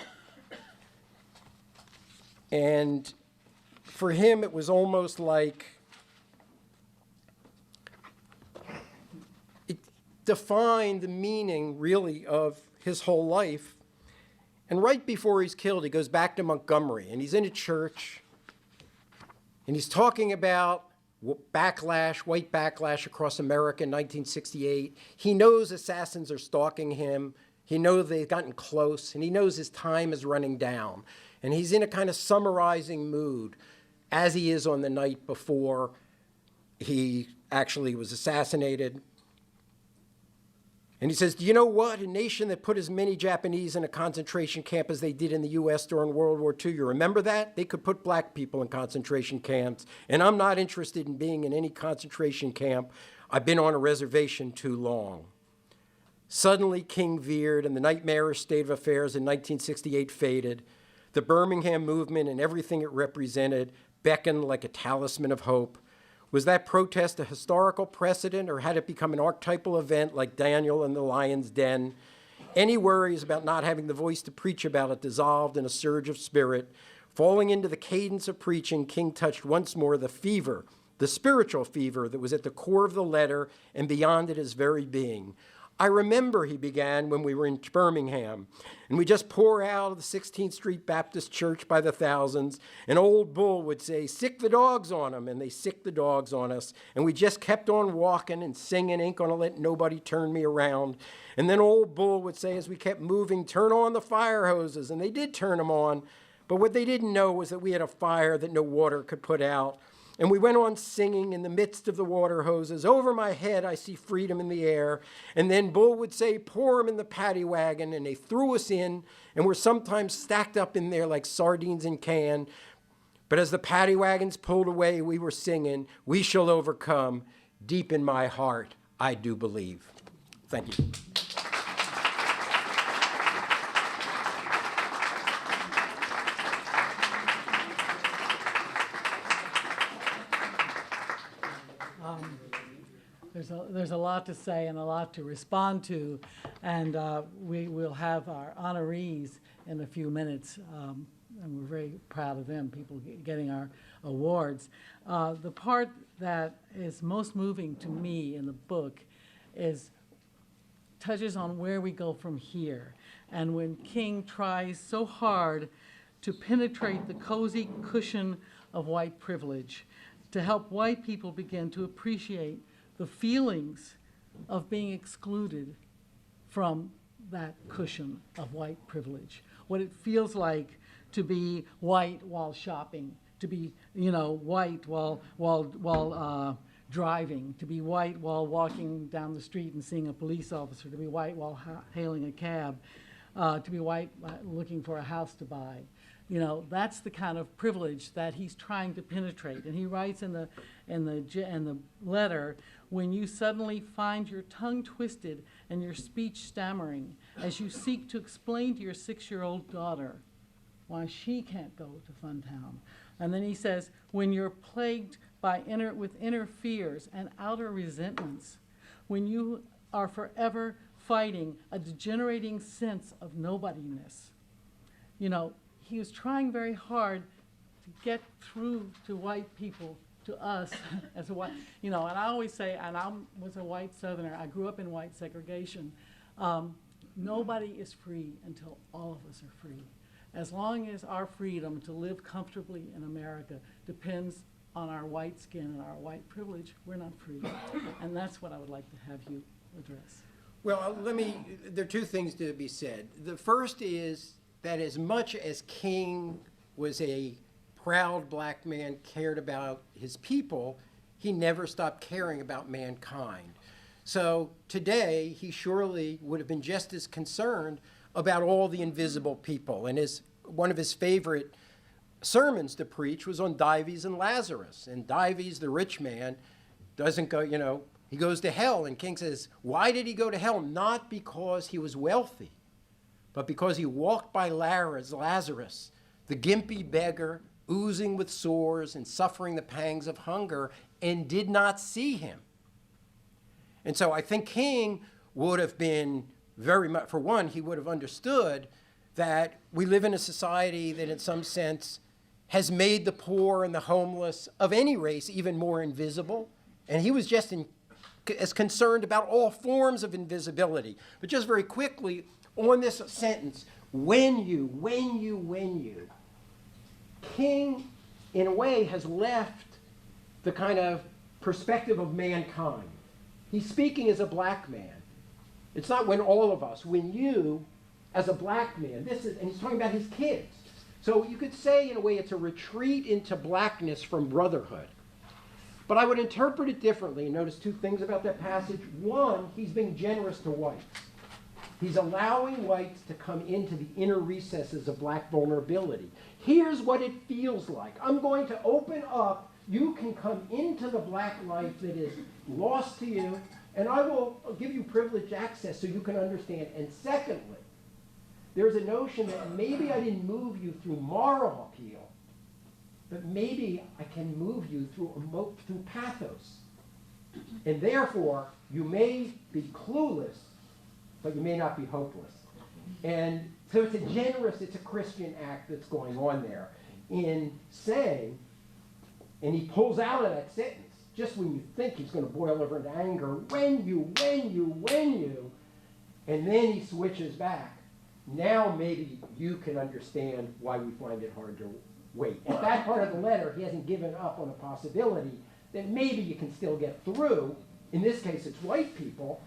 And for him, it was almost like it defined the meaning, really, of his whole life. And right before he's killed, he goes back to Montgomery, and he's in a church, and he's talking about backlash, white backlash across America in 1968. He knows assassins are stalking him. He knows they've gotten close, and he knows his time is running down. And he's in a kind of summarizing mood, as he is on the night before he actually was assassinated. And he says, do you know what? A nation that put as many Japanese in a concentration camp as they did in the U.S. during World War II, you remember that? They could put black people in concentration camps. And I'm not interested in being in any concentration camp. I've been on a reservation too long. Suddenly, King veered, and the nightmarish state of affairs in 1968 faded. The Birmingham movement and everything it represented beckoned like a talisman of hope. Was that protest a historical precedent, or had it become an archetypal event like Daniel and the Lion's Den? Any worries about not having the voice to preach about it dissolved in a surge of spirit. Falling into the cadence of preaching, King touched once more the fever, the spiritual fever that was at the core of the letter and beyond it his very being. I remember, he began, when we were in Birmingham, and we just pour out of the 16th Street Baptist Church by the thousands, and old Bull would say, sick the dogs on them, and they sicked the dogs on us, and we just kept on walking and singing, ain't gonna let nobody turn me around. And then old Bull would say, as we kept moving, turn on the fire hoses, and they did turn them on, but what they didn't know was that we had a fire that no water could put out. And we went on singing in the midst of the water hoses. Over my head, I see freedom in the air. And then Bull would say, pour them in the paddy wagon. And they threw us in, and we're sometimes stacked up in there like sardines in can. But as the paddy wagons pulled away, we were singing, we shall overcome. Deep in my heart, I do believe. Thank you. There's a lot to say and a lot to respond to, and we will have our honorees in a few minutes, and we're very proud of them, people getting our awards. The part that is most moving to me in the book touches on where we go from here, and when King tries so hard to penetrate the cozy cushion of white privilege, to help white people begin to appreciate the feelings of being excluded from that cushion of white privilege. What it feels like to be white while shopping, to be, white while driving, to be white while walking down the street and seeing a police officer, to be white while hailing a cab, to be white looking for a house to buy. You know, that's the kind of privilege that he's trying to penetrate. And he writes in the letter, when you suddenly find your tongue twisted and your speech stammering as you seek to explain to your 6-year-old daughter why she can't go to Funtown. And then he says, when you're plagued by inner fears and outer resentments, when you are forever fighting a degenerating sense of nobodiness. You know, he was trying very hard to get through to white people, to us as a white, you know, and I always say, and I was a white Southerner, I grew up in white segregation. Nobody is free until all of us are free. As long as our freedom to live comfortably in America depends on our white skin and our white privilege, we're not free. And that's what I would like to have you address. Well, there are two things to be said. The first is that as much as King was a proud black man, cared about his people, he never stopped caring about mankind. So today, he surely would have been just as concerned about all the invisible people. And one of his favorite sermons to preach was on Dives and Lazarus. And Dives, the rich man, doesn't go, you know, he goes to hell. And King says, why did he go to hell? Not because he was wealthy, but because he walked by Lazarus, the gimpy beggar, oozing with sores and suffering the pangs of hunger, and did not see him. And so I think King would have been very much, for one, he would have understood that we live in a society that in some sense has made the poor and the homeless of any race even more invisible. And he was just as concerned about all forms of invisibility. But just very quickly, on this sentence, when you, King, in a way, has left the kind of perspective of mankind. He's speaking as a black man. It's not when all of us, when you, as a black man, and he's talking about his kids. So you could say, in a way, it's a retreat into blackness from brotherhood. But I would interpret it differently and notice two things about that passage. One, he's being generous to whites. He's allowing whites to come into the inner recesses of black vulnerability. Here's what it feels like. I'm going to open up. You can come into the black life that is lost to you, and I will give you privileged access so you can understand. And secondly, there's a notion that maybe I didn't move you through moral appeal, but maybe I can move you through pathos. And therefore, you may be clueless, but you may not be hopeless. And so it's a Christian act that's going on there in saying, and he pulls out of that sentence, just when you think he's going to boil over into anger, when you, and then he switches back. Now maybe you can understand why we find it hard to wait. At that part of the letter, he hasn't given up on a possibility that maybe you can still get through. In this case, it's white people.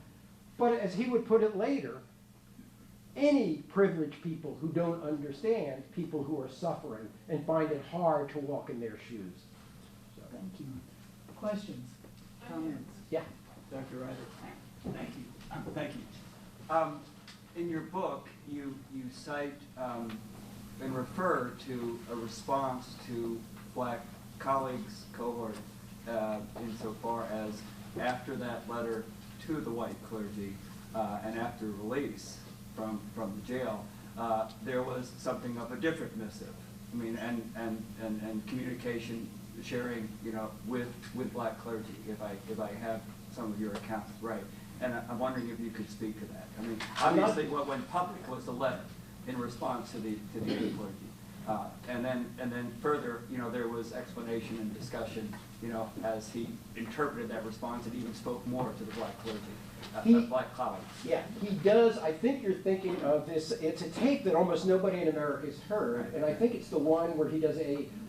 But as he would put it later, any privileged people who don't understand people who are suffering and find it hard to walk in their shoes. So. Thank you. Questions? Comments? Yeah. Dr. Ryder. Thank you. Thank you. In your book, you cite and refer to a response to black colleagues' cohort insofar as after that letter to the white clergy and after release from the jail, there was something of a different missive. I mean, and communication, sharing, you know, with black clergy, if I have some of your accounts right. And I'm wondering if you could speak to that. I mean, obviously what went public was the letter in response to the clergy. And then further, you know, there was explanation and discussion, you know, as he interpreted that response and even spoke more to the black clergy, black colleagues. Yeah, he does. I think you're thinking of this. It's a tape that almost nobody in America has heard, right. And I think it's the one where he does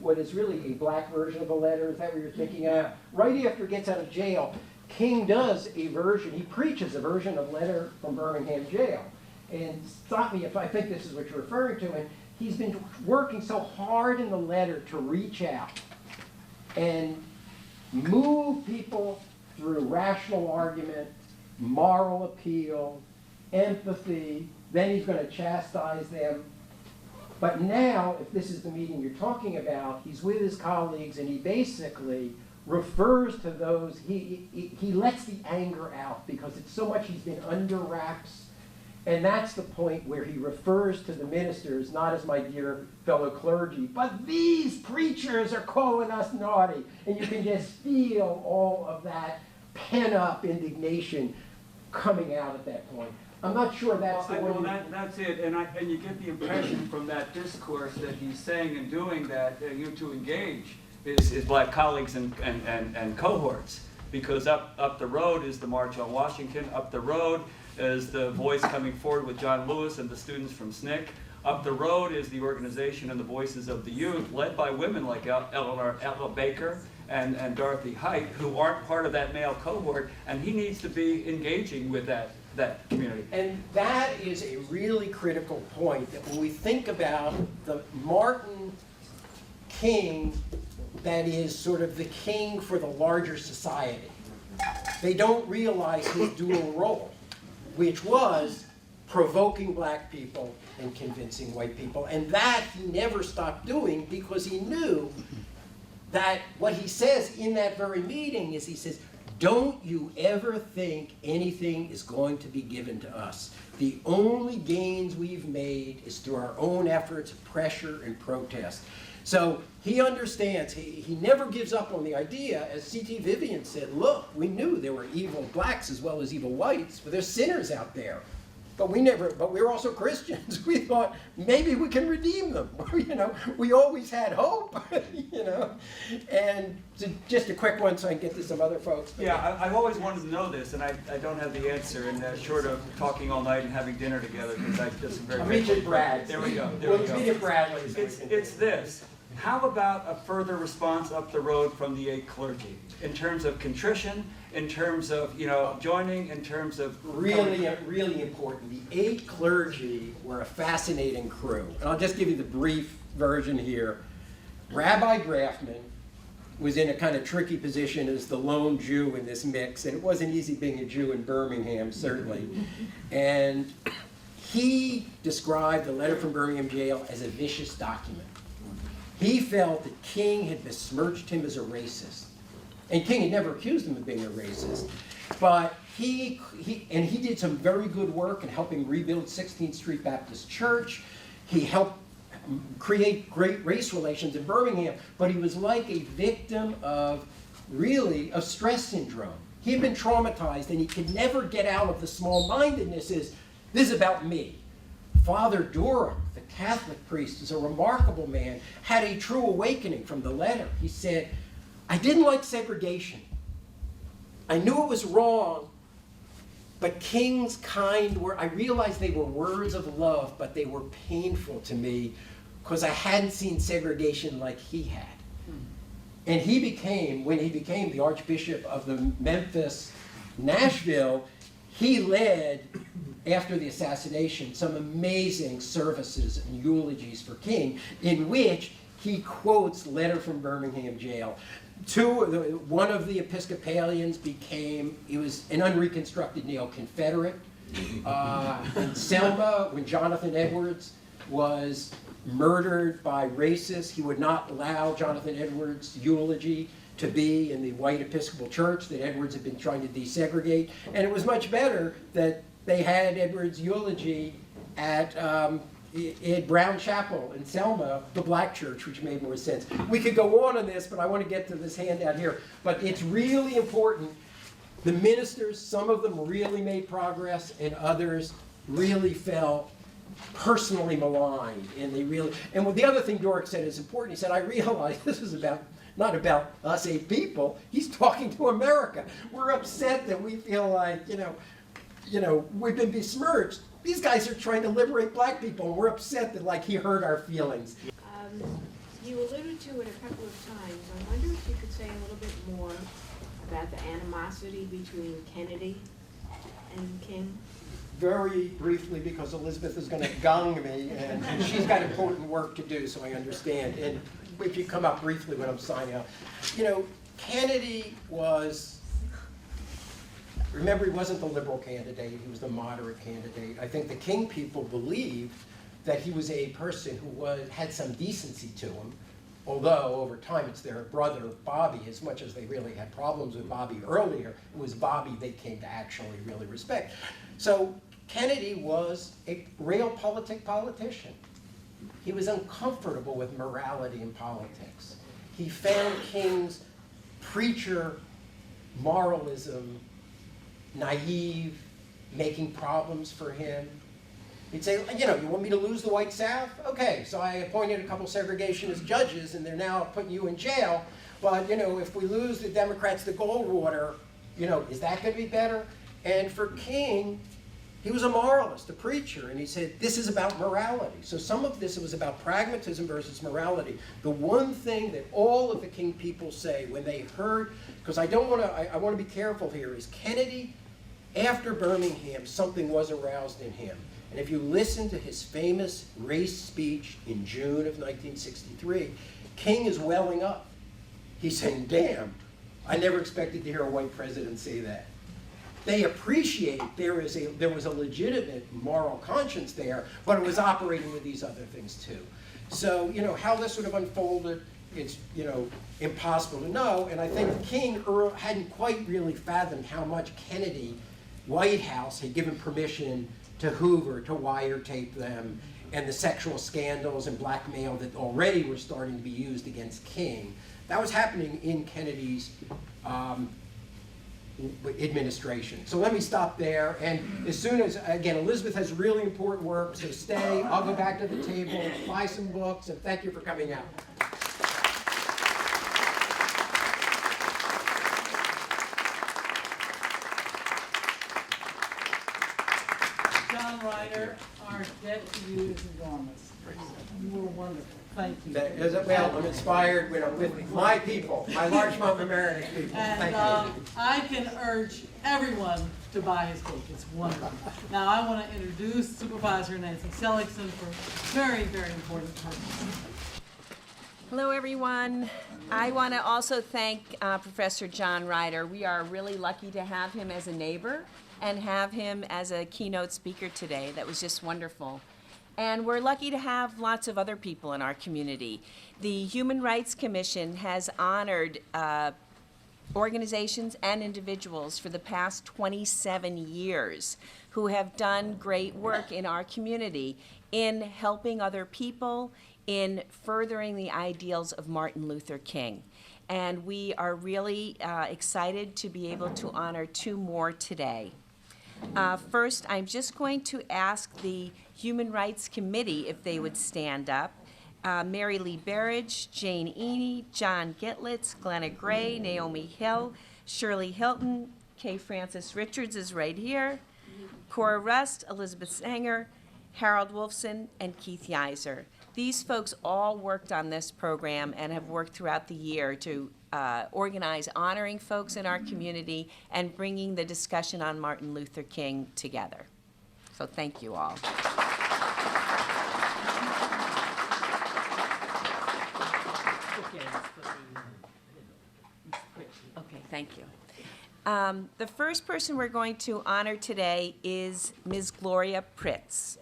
what is really a black version of a letter. Is that what you're thinking of? Yeah. Right after he gets out of jail, King does a version. He preaches a version of Letter from Birmingham Jail. And stop me if I think this is what you're referring to. And he's been working so hard in the letter to reach out and move people through rational argument, moral appeal, empathy, then he's going to chastise them. But now, if this is the meeting you're talking about, he's with his colleagues and he basically refers to those, he lets the anger out because it's so much he's been under wraps. And that's the point where he refers to the ministers, not as my dear fellow clergy, but these preachers are calling us naughty. And you can just feel all of that pent-up indignation coming out at that point. I'm not sure that's the way. That's it, and you get the impression from that discourse that he's saying and doing that you to engage his black colleagues and cohorts, because up the road is the March on Washington, up the road is the voice coming forward with John Lewis and the students from SNCC. Up the road is the organization and the voices of the youth, led by women like Eleanor Baker and Dorothy Height, who aren't part of that male cohort, and he needs to be engaging with that community. And that is a really critical point, that when we think about the Martin king that is sort of the king for the larger society, they don't realize his dual role, which was provoking black people and convincing white people. And that he never stopped doing because he knew that what he says in that very meeting is, he says, don't you ever think anything is going to be given to us. The only gains we've made is through our own efforts, pressure, and protest. So he understands, he never gives up on the idea. As C.T. Vivian said, look, we knew there were evil blacks as well as evil whites, but there's sinners out there. But we were also Christians. We thought maybe we can redeem them. We always had hope, And so just a quick one so I can get to some other folks. Yeah, I've always wanted to know this, and I don't have the answer, and short of talking all night and having dinner together, because I just am very I'll meet you at Brad's. There we go. We'll meet at Bradley's. It's this. How about a further response up the road from the 8 clergy in terms of contrition, in terms of joining, in terms of really important. The 8 clergy were a fascinating crew, and I'll just give you the brief version here. Rabbi Grafman was in a kind of tricky position as the lone Jew in this mix, and it wasn't easy being a Jew in Birmingham, certainly. And he described the letter from Birmingham jail as a vicious document. He felt that King had besmirched him as a racist. And King had never accused him of being a racist. But he did some very good work in helping rebuild 16th Street Baptist Church. He helped create great race relations in Birmingham. But he was like a victim of stress syndrome. He had been traumatized, and he could never get out of the small-mindedness this is about me. Father Durham, the Catholic priest, is a remarkable man, had a true awakening from the letter. He said, I didn't like segregation. I knew it was wrong, but King's kind I realized they were words of love, but they were painful to me because I hadn't seen segregation like he had. And when he became the Archbishop of the Memphis, Nashville, he led, after the assassination, some amazing services and eulogies for King, in which he quotes letter from Birmingham jail. One of the Episcopalians he was an unreconstructed neo-Confederate. In Selma, when Jonathan Edwards was murdered by racists, he would not allow Jonathan Edwards' eulogy to be in the white Episcopal Church that Edwards had been trying to desegregate. And it was much better that they had Edwards' eulogy at Brown Chapel in Selma, the black church, which made more sense. We could go on this, but I want to get to this handout here. But it's really important. The ministers, some of them really made progress, and others really felt personally maligned. And the other thing Doric said is important. He said, I realize this is not about us 8 people. He's talking to America. We're upset that we feel like, we've been besmirched. These guys are trying to liberate black people, and we're upset that he hurt our feelings. You alluded to it a couple of times. I wonder if you could say a little bit more about the animosity between Kennedy and King. Very briefly, because Elizabeth is going to gong me, and she's got important work to do, so I understand. And if you come up briefly when I'm signing out. Kennedy was, remember, he wasn't the liberal candidate, he was the moderate candidate. I think the King people believed that he was a person who had some decency to him, although over time it's their brother Bobby, as much as they really had problems with Bobby earlier, it was Bobby they came to actually really respect. So Kennedy was a realpolitik politician. He was uncomfortable with morality in politics. He found King's preacher moralism naive, making problems for him. He'd say, you know, you want me to lose the white South? Okay, so I appointed a couple segregationist judges and they're now putting you in jail. But, you know, if we lose the Democrats to Goldwater, you know, is that going to be better? And for King, he was a moralist, a preacher, and he said, this is about morality. So some of this was about pragmatism versus morality. The one thing that all of the King people say when they heard, because I want to be careful here, is Kennedy, after Birmingham, something was aroused in him. And if you listen to his famous race speech in June of 1963, King is welling up. He's saying, damn, I never expected to hear a white president say that. They appreciate there was a legitimate moral conscience there, but it was operating with these other things too. So, you know, how this would have unfolded, it's, you know, impossible to know. And I think King hadn't quite really fathomed how much Kennedy, White House, had given permission to Hoover to wiretap them, and the sexual scandals and blackmail that already were starting to be used against King. That was happening in Kennedy's administration. So let me stop there, and as soon as, again, Elizabeth has really important work, so stay, I'll go back to the table, buy some books, and thank you for coming out. John Ryder, our debt to you is enormous. You were wonderful. Thank you. Well, I'm inspired with my people, my large Mount Mamaroneck people. Thank And you. I can urge everyone to buy his book. It's wonderful. Now I want to introduce Supervisor Nancy Seligson for very, very important purposes. Hello, everyone. I want to also thank Professor John Ryder. We are really lucky to have him as a neighbor and have him as a keynote speaker today. That was just wonderful. And we're lucky to have lots of other people in our community. The Human Rights Commission has honored organizations and individuals for the past 27 years who have done great work in our community in helping other people, in furthering the ideals of Martin Luther King. And we are really excited to be able to honor 2 more today. First, I'm just going to ask the Human Rights Committee if they would stand up. Mary Lee Berridge, Jane Eney, John Gitlitz, Glenna Gray, Naomi Hill, Shirley Hilton, Kay Francis Richards is right here, Cora Rust, Elizabeth Sanger, Harold Wolfson, and Keith Yeiser. These folks all worked on this program and have worked throughout the year to organize honoring folks in our community and bringing the discussion on Martin Luther King together. So thank you all. Okay, thank you. The first person we're going to honor today is Ms. Gloria Pritz.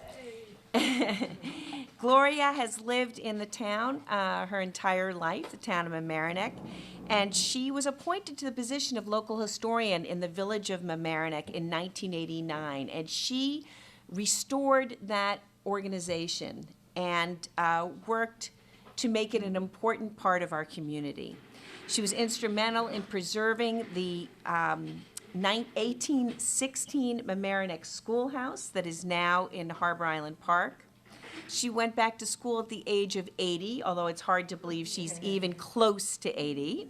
Gloria has lived in the town her entire life, the town of Mamaroneck, and she was appointed to the position of local historian in the village of Mamaroneck in 1989, and she restored that organization and worked to make it an important part of our community. She was instrumental in preserving the 1816 Mamaroneck Schoolhouse that is now in Harbor Island Park. She went back to school at the age of 80, although it's hard to believe she's even close to 80.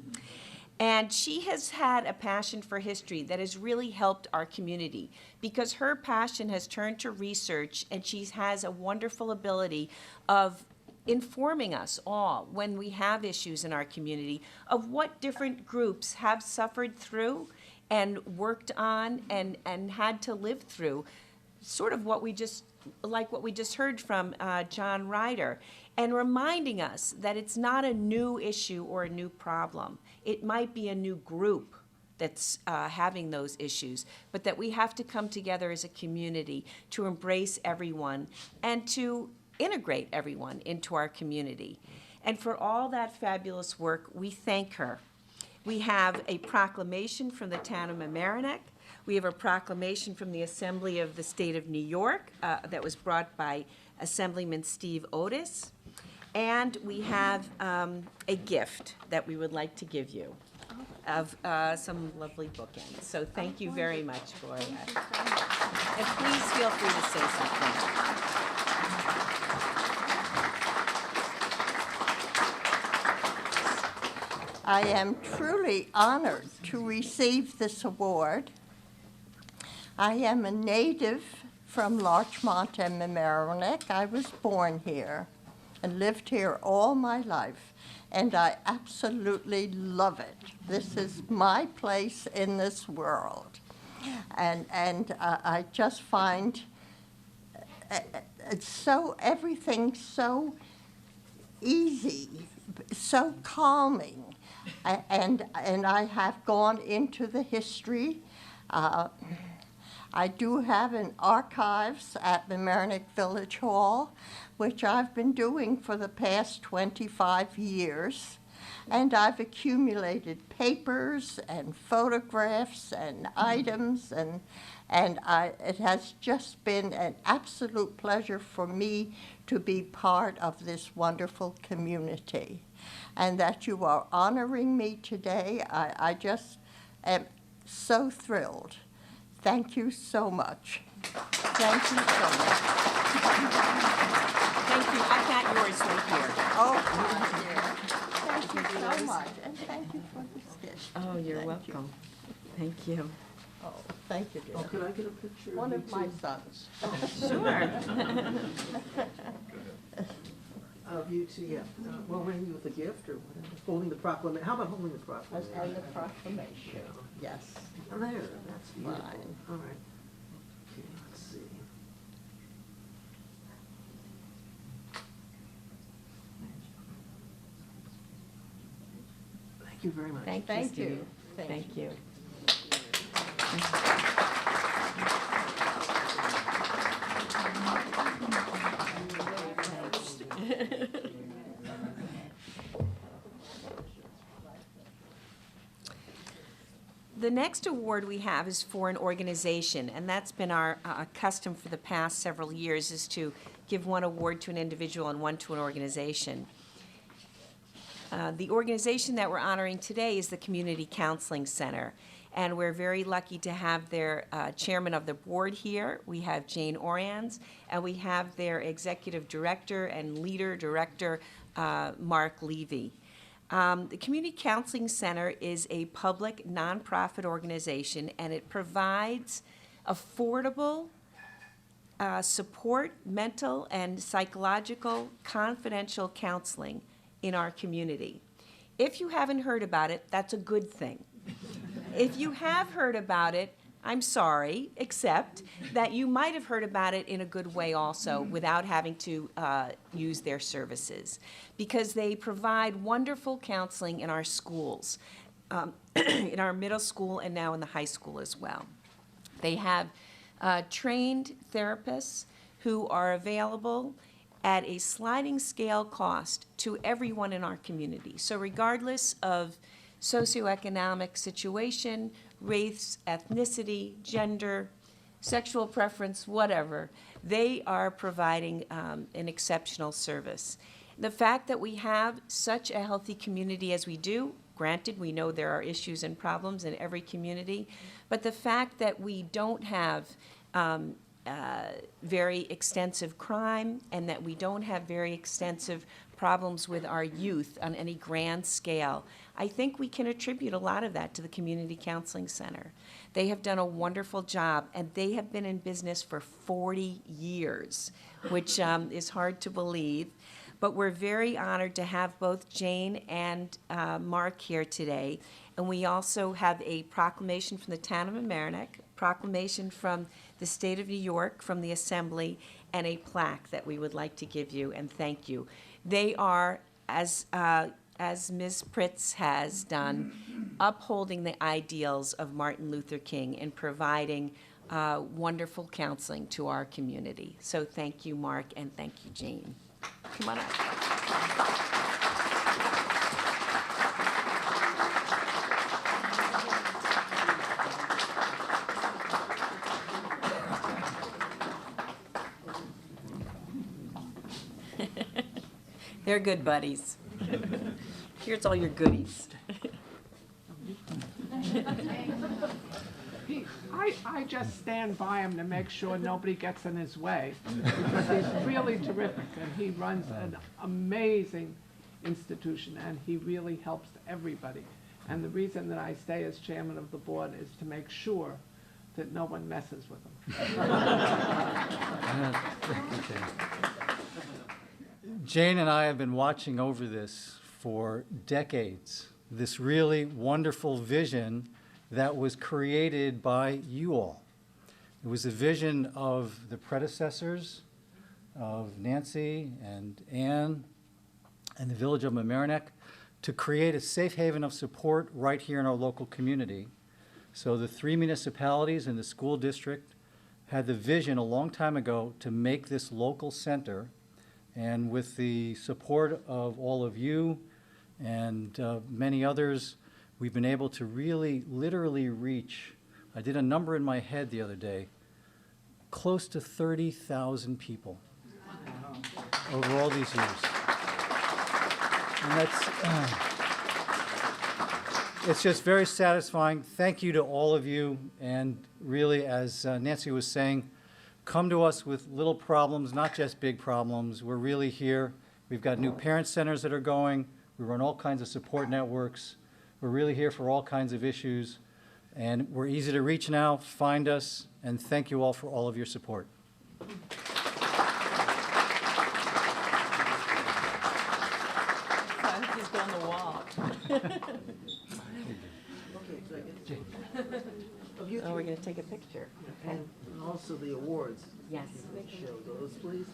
And she has had a passion for history that has really helped our community because her passion has turned to research, and she has a wonderful ability of informing us all when we have issues in our community of what different groups have suffered through and worked on and had to live through sort of what we just heard from John Ryder, and reminding us that it's not a new issue or a new problem. It might be a new group that's having those issues, but that we have to come together as a community to embrace everyone and to integrate everyone into our community. And for all that fabulous work, we thank her. We have a proclamation from the town of Mamaroneck. We have a proclamation from the Assembly of the State of New York that was brought by Assemblyman Steve Otis. And we have a gift that we would like to give you of some lovely bookends. So thank you very much, Gloria. And please feel free to say something. I am truly honored to receive this award. I am a native from Larchmont and Mamaroneck. I was born here and lived here all my life, and I absolutely love it. This is my place in this world. And I just find everything so easy, so calming. And I have gone into the history. I do have an archives at Mamaroneck Village Hall, which I've been doing for the past 25 years. And I've accumulated papers and photographs and items, and it has just been an absolute pleasure for me to be part of this wonderful community. And that you are honoring me today, I just am so thrilled. Thank you so much. Thank you so much. Thank you. I've got yours right here. Oh, dear. Thank you so much, and thank you for this gift. Oh, you're Thank welcome. Thank you. You. Oh, thank you, dear. Oh, could I get a picture One of of you my two? sons. Sure. Of you two, yeah. Well, we're you with a gift or whatever. Holding the proclamation. How about holding the proclamation? And the proclamation, yes, Oh, there, that's beautiful. fine. All right. Okay, let's see. Thank you very much. Thank you, Thank Steve. you. Thank you. The next award we have is for an organization, and that's been our custom for the past several years, is to give one award to an individual and one to an organization. The organization that we're honoring today is the Community Counseling Center, and we're very lucky to have their chairman of the board here. We have Jane Orans, and we have their executive director and leader director, Mark Levy. The Community Counseling Center is a public nonprofit organization, and it provides affordable support, mental and psychological, confidential counseling in our community. If you haven't heard about it, that's a good thing. If you have heard about it, I'm sorry, except that you might have heard about it in a good way also without having to use their services, because they provide wonderful counseling in our schools, in our middle school and now in the high school as well. They have trained therapists who are available at a sliding scale cost to everyone in our community. So regardless of socioeconomic situation, race, ethnicity, gender, sexual preference, whatever, they are providing an exceptional service. The fact that we have such a healthy community as we do, granted, we know there are issues and problems in every community, but the fact that we don't have very extensive crime and that we don't have very extensive problems with our youth on any grand scale, I think we can attribute a lot of that to the Community Counseling Center. They have done a wonderful job, and they have been in business for 40 years, which is hard to believe. But we're very honored to have both Jane and Mark here today. And we also have a proclamation from the town of Mamaroneck, proclamation from the state of New York, from the Assembly, and a plaque that we would like to give you and thank you. They are, as Ms. Pritz has done, upholding the ideals of Martin Luther King and providing wonderful counseling to our community. So thank you, Mark, and thank you, Jane. Come on up. They're good buddies. Here's all your goodies. I just stand by him to make sure nobody gets in his way, because he's really terrific, and he runs an amazing institution, and he really helps everybody. And the reason that I stay as chairman of the board is to make sure that no one messes with him. Jane and I have been watching over this for decades, this really wonderful vision that was created by you all. It was a vision of the predecessors of Nancy and Ann and the village of Mamaroneck to create a safe haven of support right here in our local community. So the 3 municipalities and the school district had the vision a long time ago to make this local center, and with the support of all of you and many others, we've been able to really literally reach, I did a number in my head the other day, close to 30,000 people over all these years. And that's, it's just very satisfying. Thank you to all of you. And really, as Nancy was saying, come to us with little problems, not just big problems. We're really here. We've got new parent centers that are going. We run all kinds of support networks. We're really here for all kinds of issues. And we're easy to reach now. Find us. And thank you all for all of your support. He's on the wall. Okay, so I get of you Oh, we're three, going to take a picture. Okay. and also the awards. Yes. Show those, please.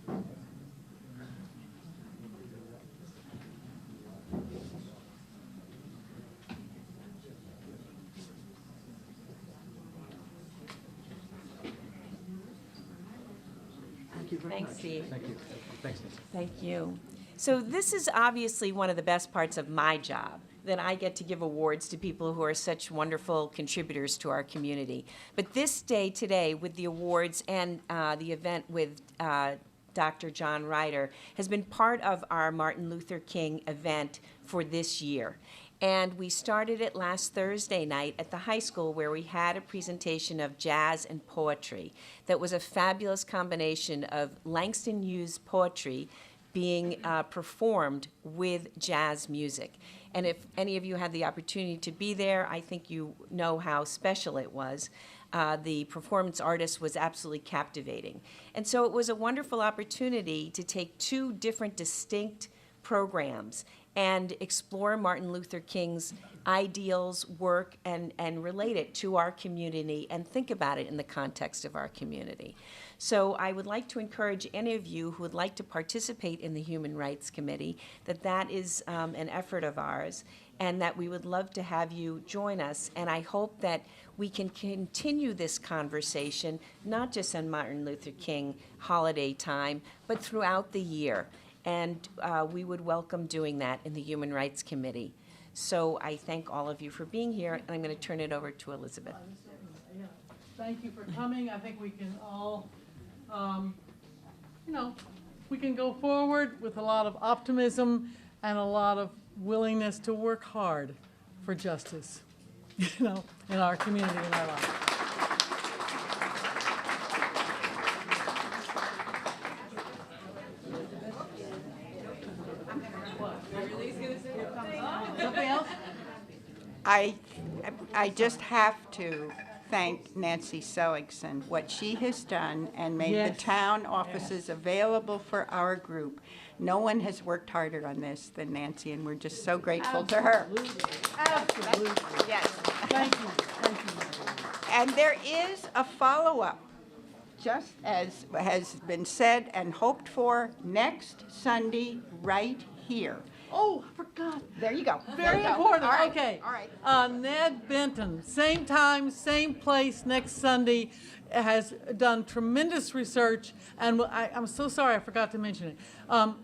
And thank you very much. Thanks, Steve. Thank you. Thanks, Nancy. Thank you. So this is obviously one of the best parts of my job, that I get to give awards to people who are such wonderful contributors to our community. But this day today, with the awards and the event with Dr. John Ryder, has been part of our Martin Luther King event for this year. And we started it last Thursday night at the high school, where we had a presentation of jazz and poetry that was a fabulous combination of Langston Hughes poetry being performed with jazz music. And if any of you had the opportunity to be there, I think you know how special it was. The performance artist was absolutely captivating. And so it was a wonderful opportunity to take 2 different distinct programs and explore Martin Luther King's ideals, work, and relate it to our community and think about it in the context of our community. So I would like to encourage any of you who would like to participate in the Human Rights Committee, that is an effort of ours, and that we would love to have you join us. And I hope that we can continue this conversation, not just on Martin Luther King holiday time, but throughout the year. And we would welcome doing that in the Human Rights Committee. So I thank all of you for being here, and I'm going to turn it over to Elizabeth. Yeah. Thank you for coming. I think we can all, we can go forward with a lot of optimism and a lot of willingness to work hard for justice, in our community, in our life. Something else? I just have to thank Nancy Seligson, what she has done and made the Yes. town offices available for our group. No one has worked harder on this than Nancy, and we're just so grateful to her. Absolutely. Yes. Thank you, thank you. And there is a follow-up, just as has been said and hoped for, next Sunday, right here. Oh, I forgot. There you go. There Very you go. important, All right. okay. All right. Ned Benton, same time, same place, next Sunday, has done tremendous research, and I'm so sorry I forgot to mention it, and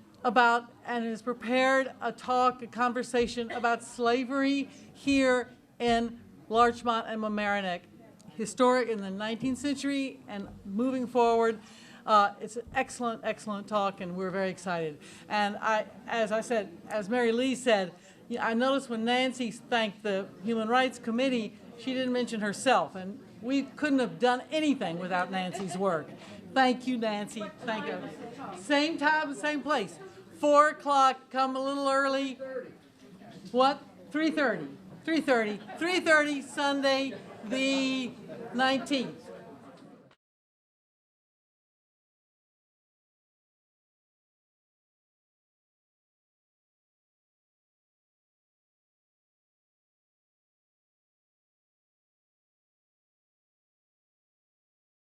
has prepared a talk, a conversation about slavery here in Larchmont and Mamaroneck, historic in the 19th century and moving forward. It's an excellent, excellent talk, and we're very excited. And as I said, as Mary Lee said, I noticed when Nancy thanked the Human Rights Committee, she didn't mention herself, and we couldn't have done anything without Nancy's work. Thank you, Nancy. Thank you. Same time, same place. 4 o'clock, come a little early. What? 3:30. 3:30. 3:30 Sunday, the 19th.